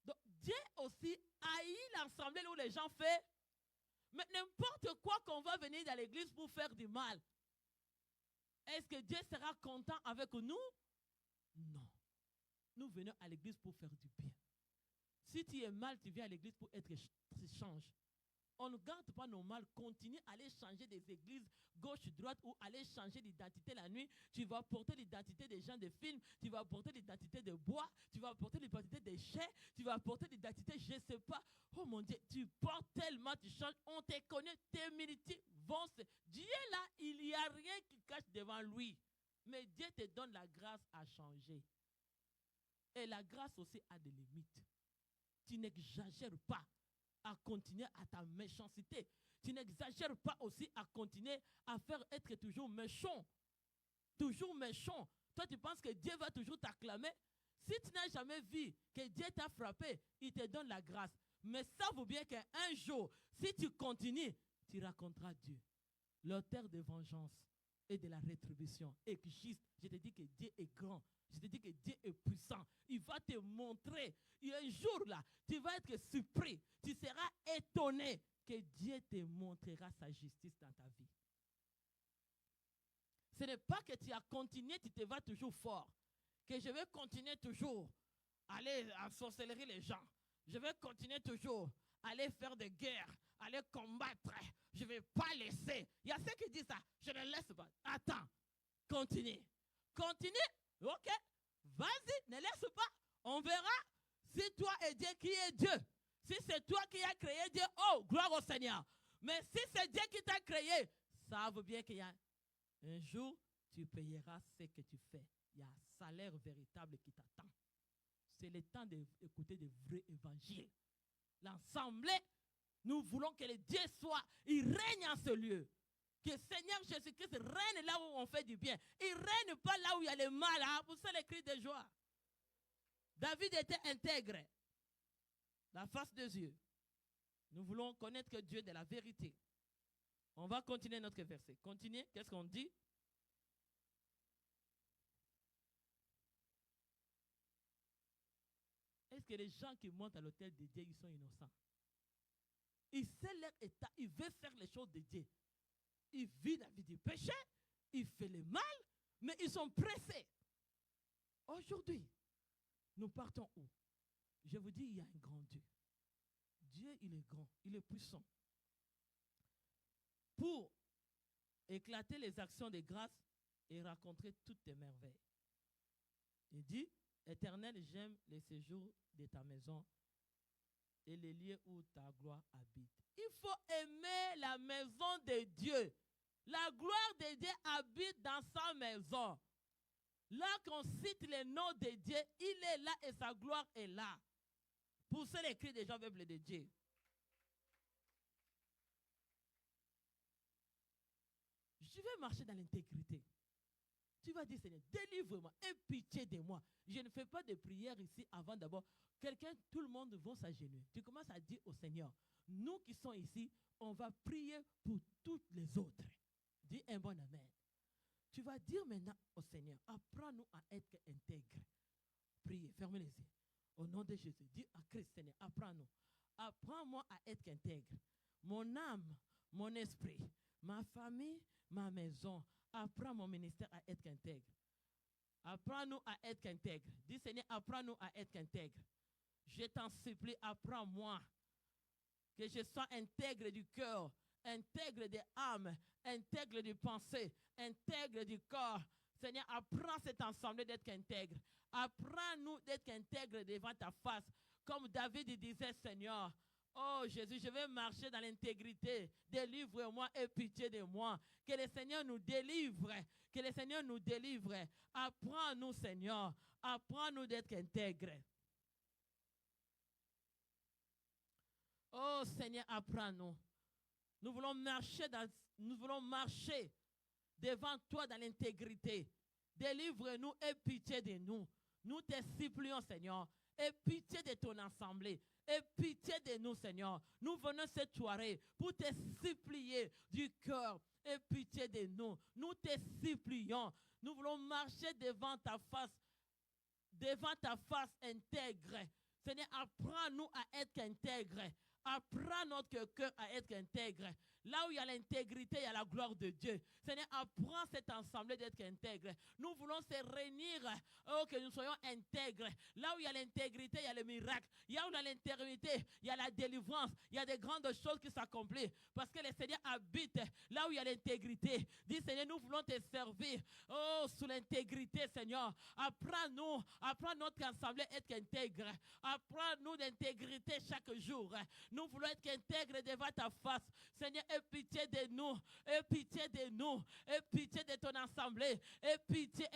Donc, Dieu aussi haït l'ensemble où les gens font. Mais n'importe quoi qu'on va venir dans l'église pour faire du mal, est-ce que Dieu sera content avec nous? Non. Nous venons à l'église pour faire du bien. Si tu es mal, tu viens à l'église pour être change. On ne garde pas nos mal. Continue à aller changer des églises gauche-droite ou aller changer d'identité la nuit. Tu vas porter l'identité des gens de films. Tu vas porter l'identité de bois. Tu vas porter l'identité des chais. Tu vas porter l'identité, je ne sais pas. Oh mon Dieu, tu portes tellement, tu changes. On te connaît, tes militaires vont se... Dieu là, il n'y a rien qui cache devant lui. Mais Dieu te donne la grâce à changer. Et la grâce aussi a des limites. Tu n'exagères pas à continuer à ta méchanceté. Tu n'exagères pas aussi à continuer à faire être toujours méchant. Toujours méchant. Toi, tu penses que Dieu va toujours t'acclamer? Si tu n'as jamais vu que Dieu t'a frappé, il te donne la grâce. Mais savent bien qu'un jour, si tu continues, tu raconteras Dieu. L'auteur de vengeance et de la rétribution existe. Je te dis que Dieu est grand. Je te dis que Dieu est puissant. Il va te montrer. Et un jour là, tu vas être surpris. Tu seras étonné que Dieu te montrera sa justice dans ta vie. Ce n'est pas que tu as continué, tu te vas toujours fort. Que je vais continuer toujours à aller ensorceler les gens. Je vais continuer toujours à aller faire des guerres, aller combattre. Je ne vais pas laisser. Il y a ceux qui disent ça. Je ne laisse pas. Attends. Continue. Continue. Ok. Vas-y. Ne laisse pas. On verra si toi et Dieu qui est Dieu. Si c'est toi qui as créé Dieu, oh, gloire au Seigneur. Mais si c'est Dieu qui t'a créé, ça veut bien qu'il y a un jour, tu payeras ce que tu fais. Il y a un salaire véritable qui t'attend. C'est le temps d'écouter des vrais évangiles. L'Assemblée, nous voulons que le Dieu soit, il règne en ce lieu. Que Seigneur Jésus-Christ règne là où on fait du bien. Il ne règne pas là où il y a le mal. Hein? Pour ça, les cris de joie. David était intègre. La face des yeux. Nous voulons connaître que Dieu est de la vérité. On va continuer notre verset. Continuez. Qu'est-ce qu'on dit? Est-ce que les gens qui montent à l'autel de Dieu, ils sont innocents? Ils savent leur état, ils veulent faire les choses de Dieu. Ils vivent la vie du péché, ils font le mal, mais ils sont pressés. Aujourd'hui, nous partons où? Je vous dis, il y a un grand Dieu. Dieu, il est grand, il est puissant. Pour éclater les actions de grâce et raconter toutes tes merveilles. Il dit, Éternel, j'aime les séjours de ta maison et les lieux où ta gloire habite. Il faut aimer la maison de Dieu. La gloire de Dieu habite dans sa maison. Là qu'on cite le nom de Dieu, il est là et sa gloire est là. Poussez les cris des gens peuple de Dieu. Je vais marcher dans l'intégrité. Tu vas dire, Seigneur, délivre-moi, aie pitié de moi. Je ne fais pas de prière ici avant d'abord. Quelqu'un, tout le monde va s'agenouiller. Tu commences à dire au Seigneur, nous qui sommes ici, on va prier pour toutes les autres. Dis un bon amen. Tu vas dire maintenant au Seigneur, apprends-nous à être intègres. Priez, fermez les yeux. Au nom de Jésus, dis à Christ, Seigneur, apprends-nous. Apprends-moi à être intègre. Mon âme, mon esprit, ma famille, ma maison. Apprends mon ministère à être intègre. Apprends-nous à être intègre. Dis Seigneur, apprends-nous à être intègre. Je t'en supplie, apprends-moi. Que je sois intègre du cœur, intègre des âmes, intègre du pensée, intègre du corps. Seigneur, apprends cet ensemble d'être intègre. Apprends-nous d'être intègre devant ta face. Comme David disait, Seigneur, oh Jésus, je vais marcher dans l'intégrité. Délivre-moi et pitié de moi. Que le Seigneur nous délivre. Que le Seigneur nous délivre. Apprends-nous, Seigneur. Apprends-nous d'être intègres. Oh Seigneur, apprends-nous. Nous voulons marcher devant toi dans l'intégrité. Délivre-nous et pitié de nous. Nous te supplions, Seigneur. Et pitié de ton assemblée. Et pitié de nous, Seigneur. Nous venons cette soirée pour te supplier du cœur. Et pitié de nous. Nous te supplions. Nous voulons marcher devant ta face intègre. Seigneur, apprends-nous à être intègre. Apprends notre cœur à être intègre. Là où il y a l'intégrité, il y a la gloire de Dieu. Seigneur, apprends cet ensemble d'être intègre. Nous voulons se réunir, oh, que nous soyons intègres. Là où il y a l'intégrité, il y a le miracle. Là où il y a l'intégrité, il y a la délivrance. Il y a des grandes choses qui s'accomplissent. Parce que le Seigneur habite là où il y a l'intégrité. Dis, Seigneur, nous voulons te servir. Oh, sous l'intégrité, Seigneur. Apprends-nous, apprends notre assemblée à être intègre. Apprends-nous d'intégrité chaque jour. Nous voulons être intègres devant ta face. Seigneur, aie pitié de nous. Aie pitié de nous. Aie pitié de ton assemblée. Aie pitié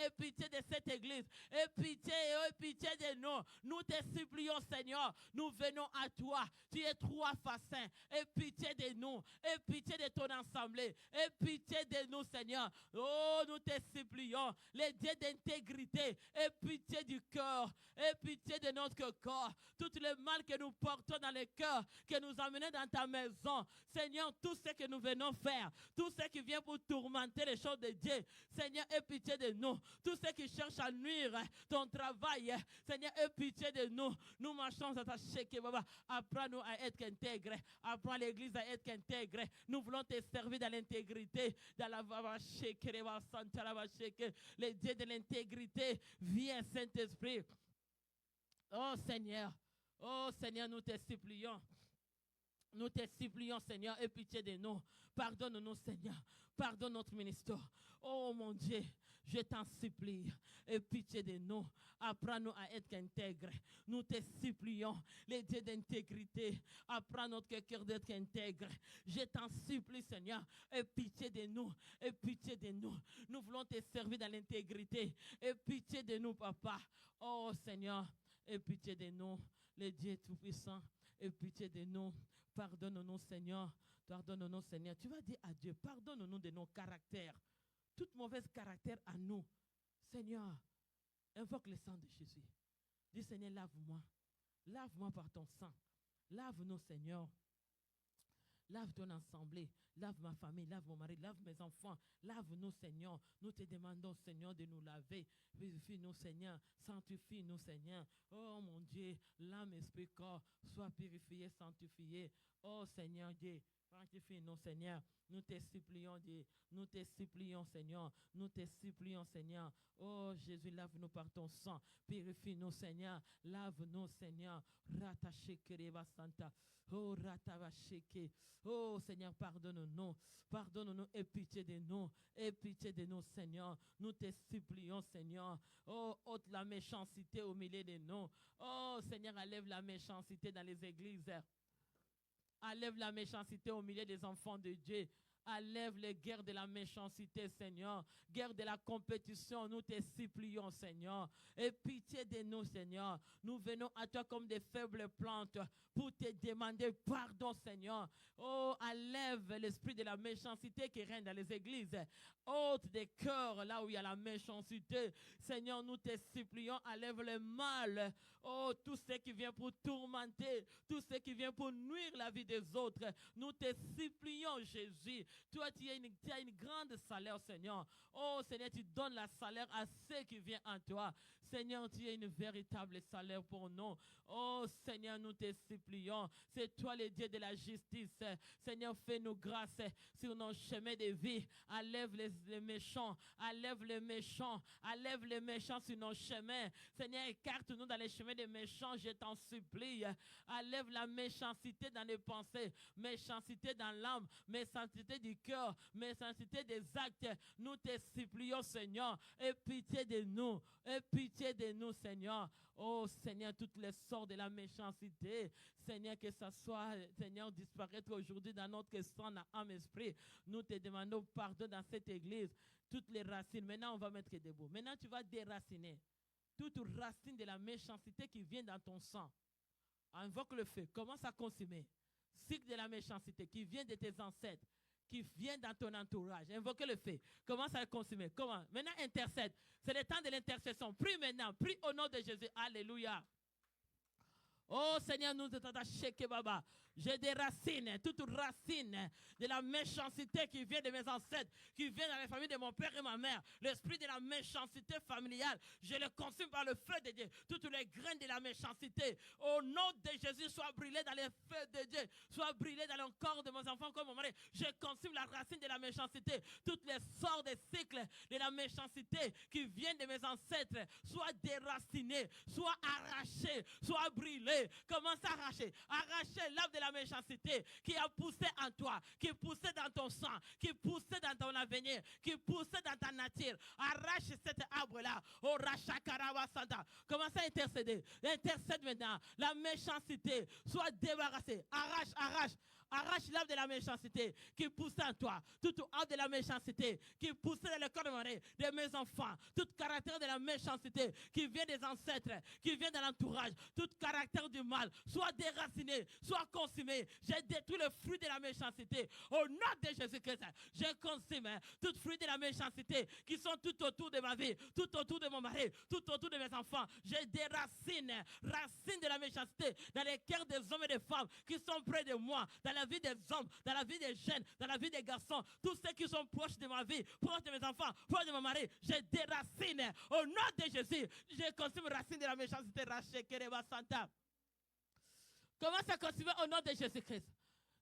de cette église. Aie pitié de nous. Nous te supplions, Seigneur. Nous venons à toi. Tu es trois fois saint. Aie pitié de nous. Aie pitié de ton assemblée. Aie pitié de nous, Seigneur. Oh, nous te supplions, les dieux d'intégrité et pitié du cœur, et pitié de notre corps. Tout le mal que nous portons dans le cœur, que nous amenons dans ta maison. Seigneur, tout ce que nous venons faire, tout ce qui vient pour tourmenter les choses de Dieu, Seigneur, aie pitié de nous. Tout ce qui cherche à nuire ton travail, Seigneur, aie pitié de nous. Nous marchons à ta chèque, Baba. Apprends-nous à être intègres. Apprends l'Église à être intègre. Nous voulons te servir dans l'intégrité, dans la Baba chèque, les dieux de l'intégrité. Viens, Saint-Esprit. Oh Seigneur, nous te supplions. Nous te supplions, Seigneur, aie pitié de nous. Pardonne-nous, Seigneur. Pardonne notre ministère. Oh mon Dieu, je t'en supplie. Aie pitié de nous. Apprends-nous à être intègres. Nous te supplions, les dieux d'intégrité. Apprends notre cœur d'être intègre. Je t'en supplie, Seigneur. Aie pitié de nous. Aie pitié de nous. Nous voulons te servir dans l'intégrité. Aie pitié de nous, Papa. Oh Seigneur, aie pitié de nous. Les dieux tout-puissants, aie pitié de nous. Pardonne-nous, Seigneur. Pardonne-nous, Seigneur. Tu vas dire à Dieu, pardonne-nous de nos caractères. Toute mauvaise caractère à nous. Seigneur, invoque le sang de Jésus. Dis, Seigneur, lave-moi. Lave-moi par ton sang. Lave-nous, Seigneur. Lave ton assemblée, lave ma famille, lave mon mari, lave mes enfants, lave-nous, Seigneur. Nous te demandons, Seigneur, de nous laver. Purifie-nous, Seigneur. Sanctifie-nous, Seigneur. Oh, mon Dieu, l'âme, esprit, corps, sois purifié, sanctifié. Oh, Seigneur Dieu, sanctifie-nous, Seigneur. Nous te supplions, Dieu. Nous te supplions, Seigneur. Nous te supplions, Seigneur. Oh, Jésus, lave-nous par ton sang. Purifie-nous, Seigneur. Lave-nous, Seigneur. Rattaché, Kereba Santa. Oh, Ratavasheke. Oh, Seigneur, pardonne-nous. Pardonne-nous et pitié de nous. Et pitié de nous, Seigneur. Nous te supplions, Seigneur. Oh, ôte la méchanceté au milieu de nous. Oh, Seigneur, enlève la méchanceté dans les églises. Enlève la méchanceté au milieu des enfants de Dieu. Enlève les guerres de la méchanceté, Seigneur. Guerre de la compétition, nous te supplions, Seigneur. Et pitié de nous, Seigneur. Nous venons à toi comme des faibles plantes pour te demander pardon, Seigneur. Oh, enlève l'esprit de la méchanceté qui règne dans les églises. Ôte des cœurs là où il y a la méchanceté. Seigneur, nous te supplions, enlève le mal. Oh, tout ce qui vient pour tourmenter, tout ce qui vient pour nuire la vie des autres. Nous te supplions, Jésus. Toi, tu as une grande salaire, Seigneur. Oh, Seigneur, tu donnes la salaire à ceux qui viennent en toi. Seigneur, tu as une véritable salaire pour nous. Oh, Seigneur, nous te supplions. C'est toi le Dieu de la justice. Seigneur, fais-nous grâce sur nos chemins de vie. Enlève les méchants. Enlève les méchants. Enlève les méchants sur nos chemins. Seigneur, écarte-nous dans les chemins des méchants, je t'en supplie. Enlève la méchanceté dans les pensées, méchanceté dans l'âme, méchanceté du cœur, méchanceté des actes. Nous te supplions, Seigneur. Aie pitié de nous. Aie pitié de nous, Seigneur. Oh, Seigneur, toutes les sortes de la méchanceté. Seigneur, que ça soit, Seigneur, disparaître aujourd'hui dans notre sang, dans âme, esprit. Nous te demandons pardon dans cette église. Toutes les racines. Maintenant, on va mettre debout. Maintenant, tu vas déraciner toute racine de la méchanceté qui vient dans ton sang. Invoque le feu. Commence à consumer. Cycle de la méchanceté qui vient de tes ancêtres, qui vient dans ton entourage. Invoque le feu. Commence à le consumer. Comment? Maintenant, intercède. C'est le temps de l'intercession. Prie maintenant. Prie au nom de Jésus. Alléluia. Oh Seigneur, nous te t'attachons, Baba. J'ai des racines, toute racine de la méchanceté qui vient de mes ancêtres, qui vient dans la famille de mon père et ma mère. L'esprit de la méchanceté familiale, je le consume par le feu de Dieu. Toutes les graines de la méchanceté, au nom de Jésus, soient brûlées dans les feux de Dieu, soient brûlées dans le corps de mes enfants comme mon mari. Je consume la racine de la méchanceté. Toutes les sortes de cycles de la méchanceté qui viennent de mes ancêtres, soient déracinées, soient arrachées, soient brûlées. Commence à arracher. Arracher l'arbre de la méchanceté qui a poussé en toi, qui poussait dans ton sang, qui poussait dans ton avenir, qui poussait dans ta nature. Arrache cet arbre-là. Oh, Rachakarava Santa. Commence à intercéder. Intercède maintenant. La méchanceté soit débarrassée. Arrache, arrache. Arrache l'âme de la méchanceté qui poussait en toi. Toute âme de la méchanceté qui poussait dans le corps de Marie, de mes enfants. Tout caractère de la méchanceté qui vient des ancêtres, qui vient de l'entourage. Tout caractère du mal, soit déraciné, soit consumé. J'ai détruit le fruit de la méchanceté. Au nom de Jésus-Christ, j'ai consumé tout fruit de la méchanceté qui sont tout autour de ma vie, tout autour de mon mari, tout autour de mes enfants. J'ai des racines de la méchanceté dans les cœurs des hommes et des femmes qui sont près de moi, dans la vie des hommes, dans la vie des jeunes, dans la vie des garçons, tous ceux qui sont proches de ma vie, proches de mes enfants, proches de mon mari. J'ai des racines. Au nom de Jésus, j'ai consumé racines de la méchanceté. Comment ça consumer au nom de Jésus-Christ?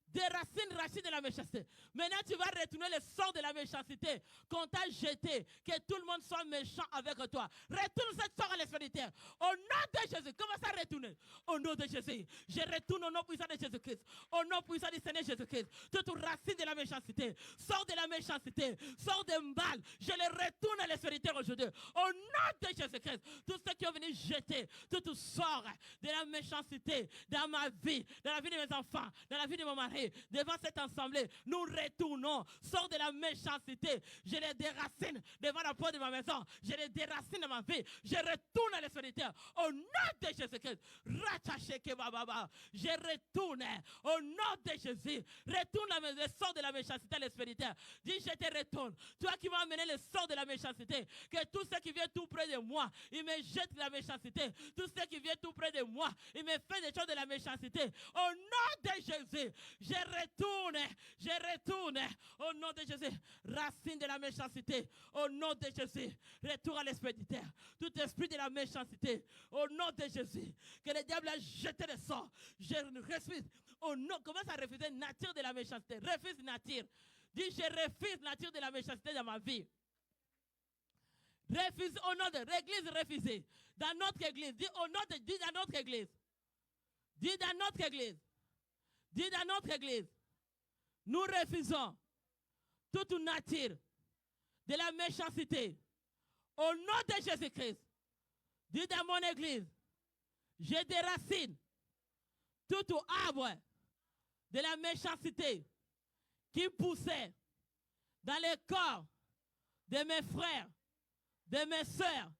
Des racines rachées de la méchanceté. Maintenant, tu vas retourner le sort de la méchanceté qu'on t'a jeté, que tout le monde soit méchant avec toi. Retourne cette sort à l'esprit de terre. Au nom de Jésus, comment ça retourner? Au nom de Jésus, je retourne au nom puissant de Jésus-Christ. Au nom puissant du Seigneur Jésus-Christ. Toute racine de la méchanceté, sort de la méchanceté, sort de mal. Je les retourne à l'esprit de terre aujourd'hui. Au nom de Jésus-Christ, tous ceux qui ont venu jeter tout sort de la méchanceté dans ma vie, dans la vie de mes enfants, dans la vie de mon mari, devant cette assemblée, nous retournons. Sors de la méchanceté. Je les déracine devant la porte de ma maison. Je les déracine de ma vie. Je retourne à l'esprit de terre. Au nom de Jésus-Christ. Je retourne. Au nom de Jésus. Retourne le sort de la méchanceté à l'esprit de terre. Dis, je te retourne. Toi qui m'as amené le sort de la méchanceté. Que tous ceux qui viennent tout près de moi, ils me jettent la méchanceté. Tous ceux qui viennent tout près de moi, ils me font des choses de la méchanceté. Au nom de Jésus. Je retourne au nom de Jésus. Racine de la méchanceté, au nom de Jésus. Retour à l'esprit de terre. Tout esprit de la méchanceté, au nom de Jésus. Que le diable a jeté le sort. Je refuse. Au nom, commence à refuser nature de la méchanceté. Refuse nature. Dis, je refuse nature de la méchanceté dans ma vie. Refuse au nom de l'église refusée. Dans notre église. Dis au nom de Dieu dans notre église. Dis dans notre église. Dis dans notre église, nous refusons toute nature de la méchanceté. Au nom de Jésus-Christ, dis dans mon église, j'ai des racines, tout arbre de la méchanceté qui poussait dans le corps de mes frères, de mes soeurs.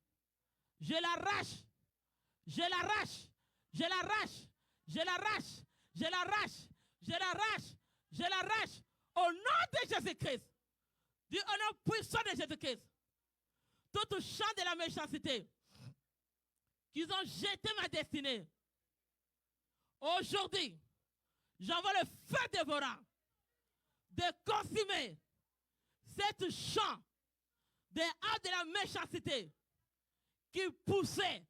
Je l'arrache, je l'arrache, je l'arrache, je l'arrache. Je l'arrache, je l'arrache, je l'arrache au nom de Jésus-Christ. Du nom puissant de Jésus-Christ. Tout champ de la méchanceté qu'ils ont jeté ma destinée. Aujourd'hui, j'envoie le feu dévorant de consumer cette champ de la méchanceté qui poussait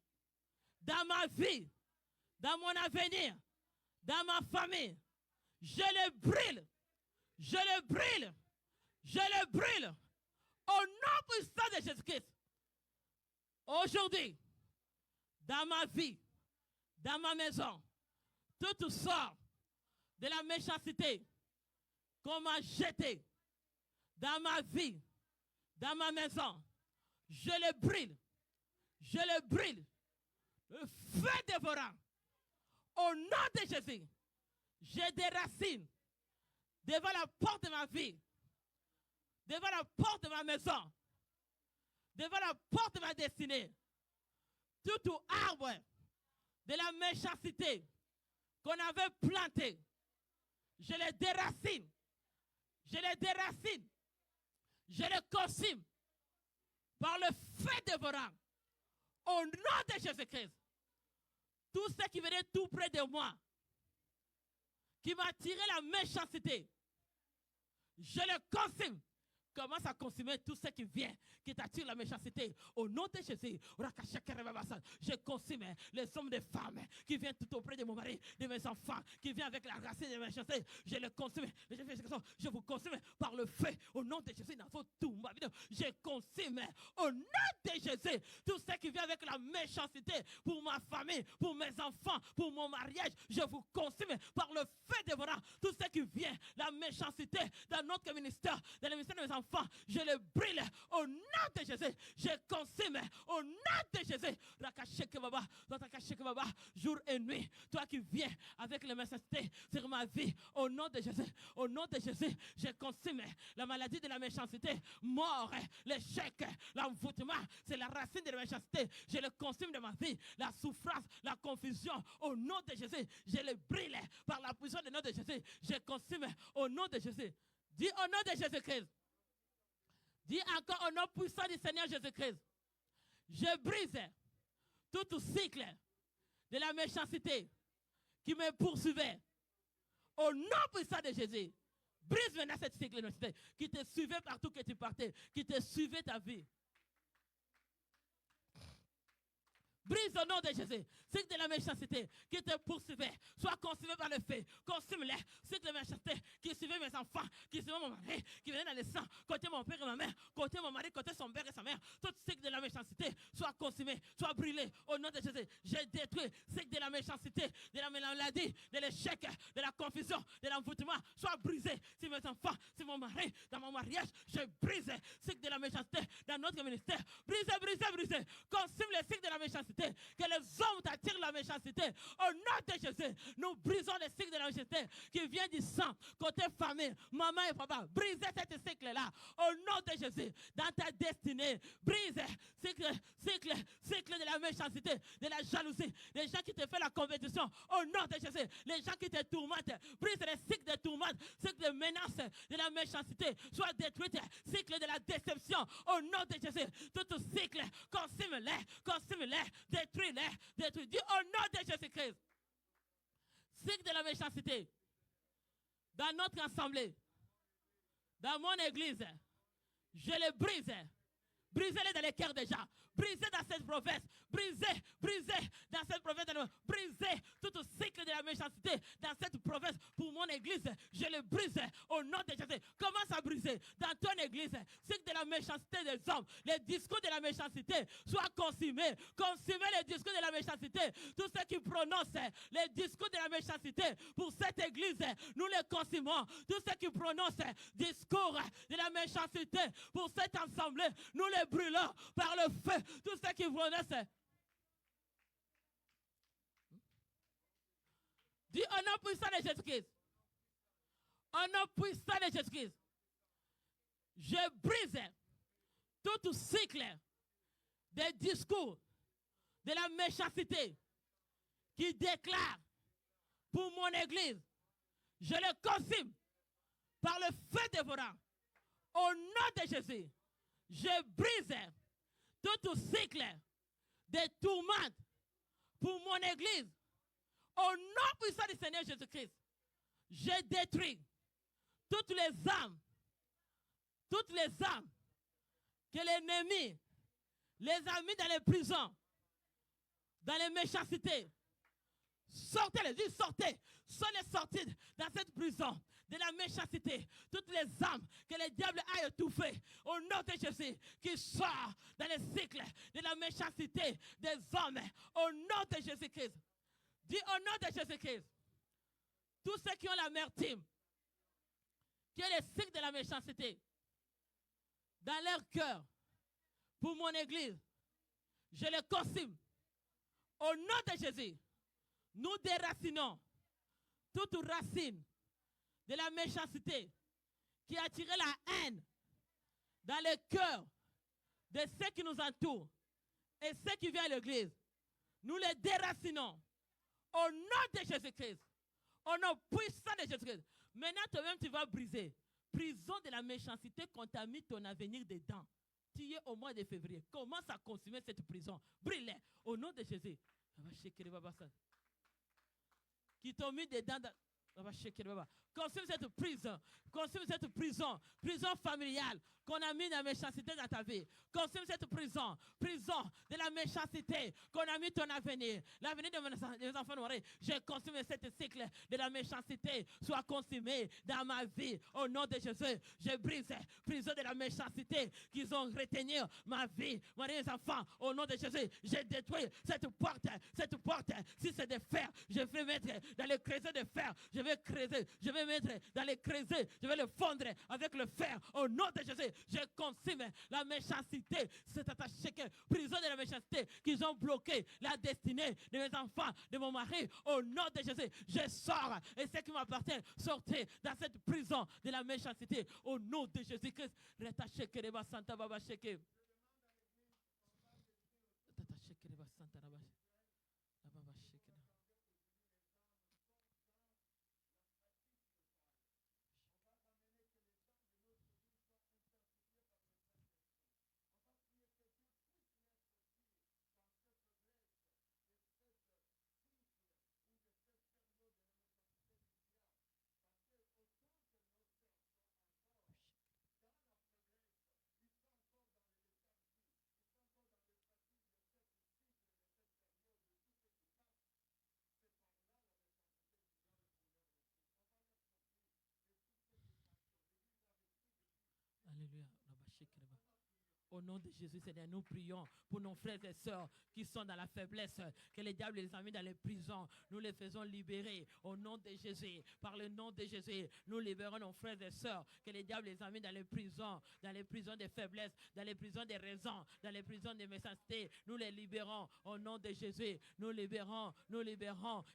dans ma vie, dans mon avenir, dans ma famille. Je le brûle. Je le brûle. Je le brûle. Au nom puissant de Jésus-Christ. Aujourd'hui, dans ma vie, dans ma maison, tout sort de la méchanceté qu'on m'a jeté dans ma vie, dans ma maison. Je le brûle. Je le brûle. Le feu dévorant. Au nom de Jésus, j'ai des racines devant la porte de ma vie, devant la porte de ma maison, devant la porte de ma destinée. Tout arbre de la méchanceté qu'on avait planté, je les déracine, je les déracine, je les consume par le feu dévorant. Au nom de Jésus-Christ. Tout ce qui venait tout près de moi, qui m'a tiré la méchanceté, je le consume. Commence à consumer tout ce qui vient, qui t'attire la méchanceté. Au nom de Jésus, je consume les hommes et les femmes qui viennent tout auprès de mon mari, de mes enfants, qui viennent avec la racine de la méchanceté. Je le consume. Je vous consume par le feu. Au nom de Jésus, je consume. Au nom de Jésus, tout ce qui vient avec la méchanceté pour ma famille, pour mes enfants, pour mon mariage, je vous consume par le feu dévorant. Tout ce qui vient, la méchanceté dans notre ministère, dans le ministère de mes enfants, je le brûle au nom de Jésus, je consume. Au nom de Jésus, jour et nuit, toi qui viens avec les méchancetés sur ma vie, au nom de Jésus, je consume la maladie de la méchanceté, mort, l'échec, l'envoûtement, c'est la racine de la méchanceté. Je le consume de ma vie, la souffrance, la confusion, au nom de Jésus, je le brûle par la puissance du nom de Jésus, je consume au nom de Jésus. Dis au nom de Jésus-Christ. Dis encore au nom puissant du Seigneur Jésus-Christ. Je brise tout cycle de la méchanceté qui me poursuivait. Au nom puissant de Jésus. Brise maintenant cette cycle de méchanceté qui te suivait partout que tu partais, qui te suivait ta vie. Brise au nom de Jésus. Cycle de la méchanceté qui te poursuivait. Sois consumé par le feu. Consume-les. Cycle de la méchanceté qui suivait mes enfants, qui suivait mon mari, qui venait dans le sang, côté mon père et ma mère, côté mon mari, côté son père et sa mère. Tout cycle de la méchanceté soit consumé, soit brûlé au nom de Jésus. J'ai détruit cycle de la méchanceté, de la maladie, de l'échec, de la confusion, de l'envoûtement. Soit brisé. Si mes enfants, si mon mari, dans mon mariage, je brise cycle de la méchanceté dans notre ministère. Brise. Consume le cycle de la méchanceté. Que les hommes t'attirent la méchanceté. Au nom de Jésus, nous brisons le cycle de la méchanceté qui vient du sang, côté famille, maman et papa. Brisez cette cycle-là. Au nom de Jésus, dans ta destinée, brise cycle de la méchanceté, de la jalousie. Les gens qui te font la compétition. Au nom de Jésus, les gens qui te tourmentent. Brise le cycle de tourmente, cycle de menace, de la méchanceté. Soit détruite, cycle de la déception. Au nom de Jésus, tout cycle, consume-les. Détruis. Dis au nom de Jésus-Christ. Cycle de la méchanceté. Dans notre assemblée. Dans mon église. Je les brise. Brisez-les dans les cœurs des gens. Brisez dans cette province. Brisez dans cette province. Brisez tout cycle de la méchanceté dans cette province. Pour mon église, je le brise au nom de Jésus. Commence à briser dans ton église. Cycle de la méchanceté des hommes. Les discours de la méchanceté soient consumés. Consumez les discours de la méchanceté. Tous ceux qui prononcent les discours de la méchanceté pour cette église, nous les consumons. Tous ceux qui prononcent discours de la méchanceté pour cette assemblée, nous les brûlons par le feu. Tous ceux qui prononcent. Dis au nom puissant de Jésus-Christ. Au nom puissant de Jésus-Christ. Je brise tout cycle des discours de la méchanceté qui déclare pour mon église. Je le consume par le feu dévorant. Au nom de Jésus. Je brise tout cycle de tourmente pour mon église. Au nom puissant du Seigneur Jésus-Christ, je détruis toutes les âmes que l'ennemi les a mis dans les prisons, dans les méchancetés. Sortez-les, dis sortez, soyez sortis dans cette prison de la méchanceté. Toutes les âmes que le diable a étouffées, au nom de Jésus, qui sortent dans les cycles de la méchanceté des hommes, au nom de Jésus-Christ. Dis au nom de Jésus-Christ, tous ceux qui ont l'amertume, qui ont les cycles de la méchanceté dans leur cœur, pour mon église, je les consume. Au nom de Jésus, nous déracinons toute racine de la méchanceté qui a attiré la haine dans le cœur de ceux qui nous entourent et ceux qui viennent à l'église. Nous les déracinons au nom de Jésus-Christ, au nom puissant de Jésus-Christ. Maintenant, toi-même, tu vas briser. Prison de la méchanceté qu'on t'a mis ton avenir dedans. Tu y es au mois de février. Commence à consumer cette prison. Brûle-les au nom de Jésus. Qui t'ont mis dedans. Consume cette prison familiale qu'on a mis dans la méchanceté dans ta vie. Consume cette prison de la méchanceté qu'on a mis ton avenir. L'avenir de mes enfants noirs. J'ai consumé cette cycle de la méchanceté soit consumé dans ma vie. Au nom de Jésus, je brise prison de la méchanceté qu'ils ont retenu ma vie. Mes enfants, au nom de Jésus, je détruis cette porte. Si c'est de fer, je vais mettre dans le creuset de fer. Je vais le mettre dans les creuser. Je vais le fondre avec le fer. Au nom de Jésus, je consume la méchanceté. C'est attaché que prison de la méchanceté qu'ils ont bloqué la destinée de mes enfants, de mon mari. Au nom de Jésus, je sors. Et ce qui m'appartient, sortez dans cette prison de la méchanceté. Au nom de Jésus-Christ. Retaché que les Santa Baba Sheke. Alléluia. Au nom de Jésus, Seigneur, nous prions pour nos frères et sœurs qui sont dans la faiblesse, que les diables les ont mis dans les prisons. Nous les faisons libérer au nom de Jésus. Par le nom de Jésus, nous libérons nos frères et sœurs, que les diables les ont mis dans les prisons des faiblesses, dans les prisons des raisons, dans les prisons des méchancetés. Nous les libérons au nom de Jésus. Nous libérons,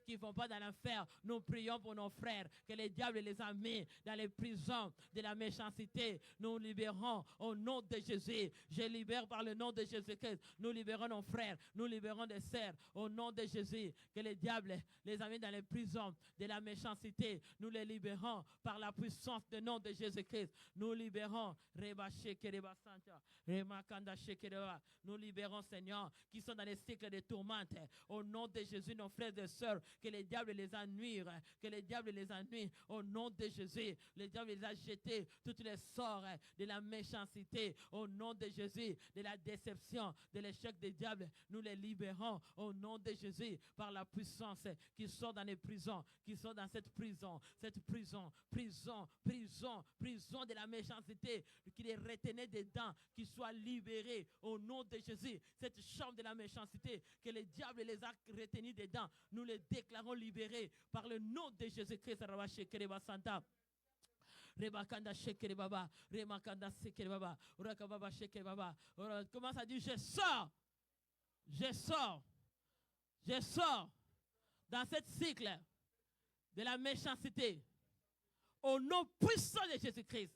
qui ne vont pas dans l'enfer. Nous prions pour nos frères, que les diables les ont mis dans les prisons de la méchanceté. Nous libérons au nom de Jésus. Je libère par le nom de Jésus-Christ. Nous libérons nos frères, nous libérons des sœurs au nom de Jésus. Que les diables les ont mis dans les prisons de la méchanceté. Nous les libérons par la puissance du nom de Jésus-Christ. Nous libérons. Nous libérons, Seigneur, qui sont dans les cycles de tourmente. Au nom de Jésus, nos frères et sœurs, que les diables les ennuient, que les diables les ennuient. Au nom de Jésus, les diables les a jetés toutes les sorts de la méchanceté. Au nom de Jésus, de la déception, de l'échec des diables, nous les libérons au nom de Jésus par la puissance qui sort dans les prisons, qui sort dans cette prison de la méchanceté, qui les retenait dedans, qui soit libéré au nom de Jésus. Cette chambre de la méchanceté, que les diables les a retenus dedans, nous les déclarons libérés par le nom de Jésus-Christ. Remakanda shekere baba, remakanda sekere baba, urakababa shekere baba. Commence à dire, je sors dans cette cycle de la méchanceté. Au nom puissant de Jésus-Christ,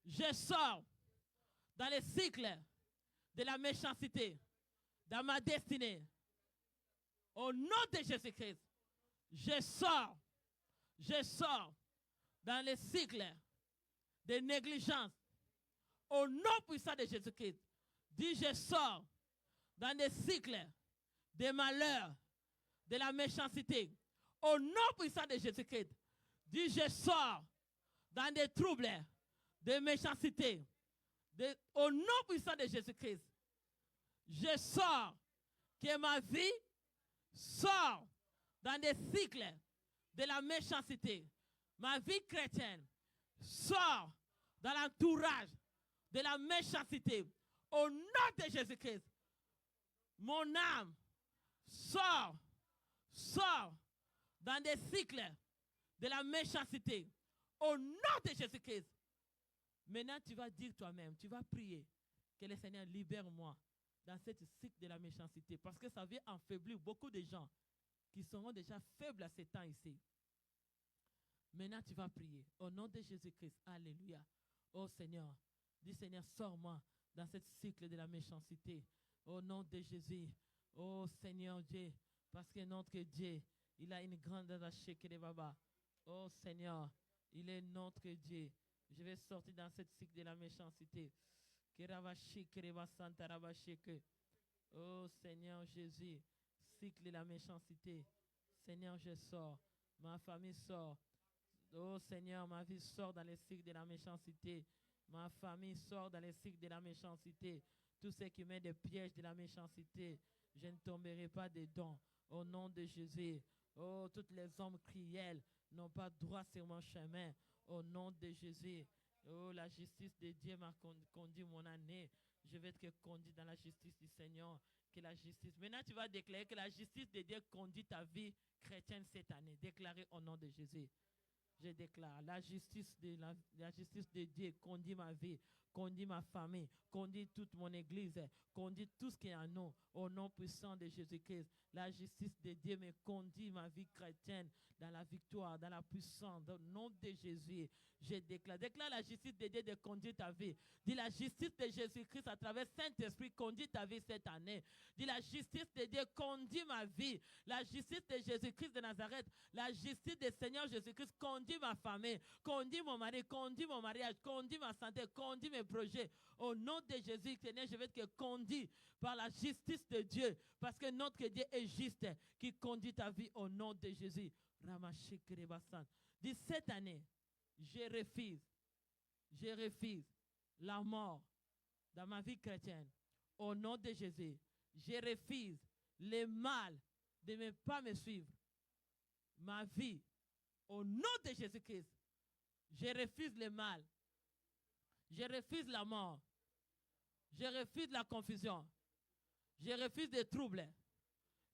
je sors dans les cycles de la méchanceté, dans ma destinée. Au nom de Jésus-Christ, je sors dans les cycles de négligence. Au nom puissant de Jésus-Christ, dis je sors dans des cycles de malheur, de la méchanceté. Au nom puissant de Jésus-Christ, dis je sors dans des troubles de méchanceté. Au nom puissant de Jésus-Christ, je sors, que ma vie sort dans des cycles de la méchanceté. Ma vie chrétienne sort dans l'entourage de la méchanceté. Au nom de Jésus-Christ, mon âme sort dans des cycles de la méchanceté. Au nom de Jésus-Christ. Maintenant, tu vas dire toi-même, tu vas prier que le Seigneur libère-moi dans cette cycle de la méchanceté. Parce que ça vient affaiblir beaucoup de gens qui seront déjà faibles à ce temps ici. Maintenant, tu vas prier. Au nom de Jésus-Christ. Alléluia. Oh Seigneur, dis Seigneur, sors-moi dans cette cycle de la méchanceté. Au nom de Jésus. Oh Seigneur Dieu, parce que notre Dieu, il a une grande attache que les babas. Oh Seigneur, il est notre Dieu. Je vais sortir dans cette cycle de la méchanceté. Oh Seigneur Jésus, cycle de la méchanceté. Seigneur, je sors. Ma famille sort. Oh Seigneur, ma vie sort dans les cycles de la méchanceté. Ma famille sort dans les cycles de la méchanceté. Tout ce qui met des pièges de la méchanceté, je ne tomberai pas dedans. Au nom de Jésus. Oh, toutes les hommes cruels n'ont pas droit sur mon chemin. Au nom de Jésus. Oh, la justice de Dieu m'a conduit mon année. Je vais être conduit dans la justice du Seigneur. Que la justice. Maintenant, tu vas déclarer que la justice de Dieu conduit ta vie chrétienne cette année. Déclarez au nom de Jésus. Je déclare la justice la justice de Dieu conduit ma vie, conduit ma famille, conduit toute mon église, conduit tout ce qui est en nous, au nom puissant de Jésus-Christ. La justice de Dieu me conduit ma vie chrétienne dans la victoire, dans la puissance, au nom de Jésus. Je déclare la justice de Dieu de conduire ta vie. Dis la justice de Jésus-Christ à travers Saint-Esprit conduit ta vie cette année. Dis la justice de Dieu conduit ma vie. La justice de Jésus-Christ de Nazareth, la justice du Seigneur Jésus-Christ conduit ma famille, conduit mon mari, conduit mon mariage, conduit ma santé, conduit mes projets. Au nom de Jésus, Seigneur, je vais te conduire par la justice de Dieu, parce que notre Dieu est juste, qui conduit ta vie au nom de Jésus. Dis cette année, je refuse la mort dans ma vie chrétienne. Au nom de Jésus, je refuse le mal de ne pas me suivre. Ma vie, au nom de Jésus-Christ, je refuse le mal. Je refuse la mort. Je refuse la confusion. Je refuse les troubles.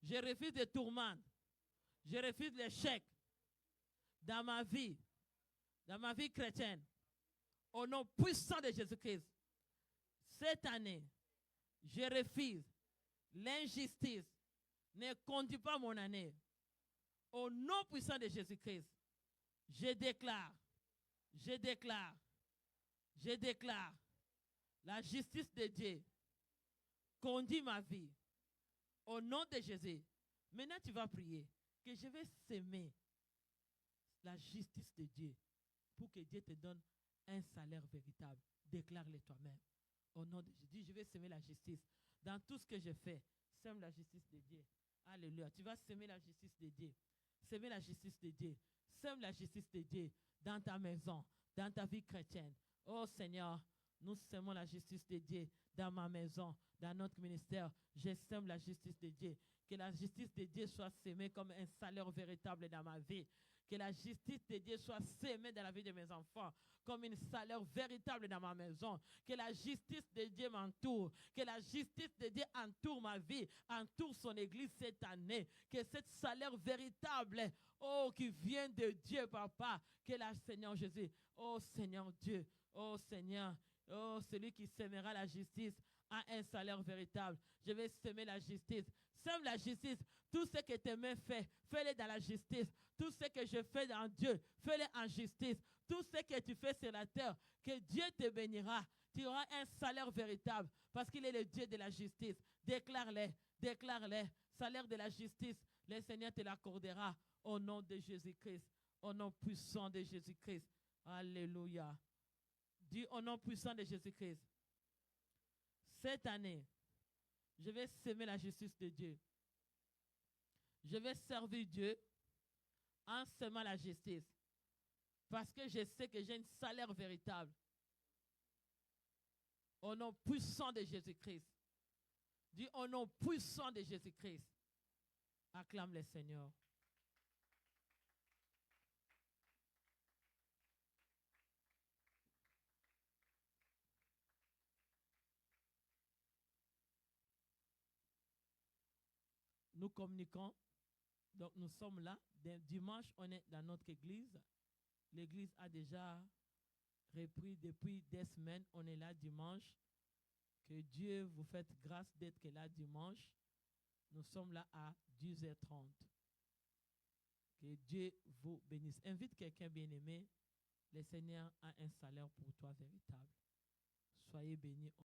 Je refuse les tourments. Je refuse l'échec dans ma vie chrétienne. Au nom puissant de Jésus-Christ, cette année, je refuse l'injustice. Ne conduis pas mon année. Au nom puissant de Jésus-Christ, je déclare la justice de Dieu conduit ma vie. Au nom de Jésus. Maintenant, tu vas prier que je vais s'aimer la justice de Dieu pour que Dieu te donne un salaire véritable. Déclare-le toi-même. Au nom de Jésus, je vais s'aimer la justice. Dans tout ce que je fais, sème la justice de Dieu. Alléluia. Tu vas s'aimer la justice de Dieu. S'aimer la justice de Dieu. Sème la justice de Dieu dans ta maison, dans ta vie chrétienne. Oh Seigneur, nous sèmons la justice de Dieu dans ma maison, dans notre ministère. Je sème la justice de Dieu. Que la justice de Dieu soit sémée comme un salaire véritable dans ma vie. Que la justice de Dieu soit sémée dans la vie de mes enfants comme un salaire véritable dans ma maison. Que la justice de Dieu m'entoure. Que la justice de Dieu entoure ma vie, entoure son église cette année. Que cette salaire véritable, oh, qui vient de Dieu, Papa. Que la Seigneur Jésus, oh Seigneur Dieu, oh Seigneur, oh celui qui sèmera la justice a un salaire véritable. Je vais semer la justice. Sème la justice. Tout ce que tes mains font, fais-le dans la justice. Tout ce que je fais dans Dieu, fais-le en justice. Tout ce que tu fais sur la terre, que Dieu te bénira. Tu auras un salaire véritable parce qu'il est le Dieu de la justice. Déclare-le, déclare-le. Salaire de la justice, le Seigneur te l'accordera au nom de Jésus-Christ. Au nom puissant de Jésus-Christ. Alléluia. Dis au nom puissant de Jésus-Christ. Cette année, je vais semer la justice de Dieu. Je vais servir Dieu en semant la justice. Parce que je sais que j'ai un salaire véritable. Au nom puissant de Jésus-Christ. Dis au nom puissant de Jésus-Christ. Acclame le Seigneur. Nous communiquons. Donc nous sommes là. Dimanche, on est dans notre église. L'église a déjà repris depuis des semaines. On est là dimanche. Que Dieu vous fasse grâce d'être là dimanche. Nous sommes là à 10h30. Que Dieu vous bénisse. Invite quelqu'un bien-aimé. Le Seigneur a un salaire pour toi véritable. Soyez bénis.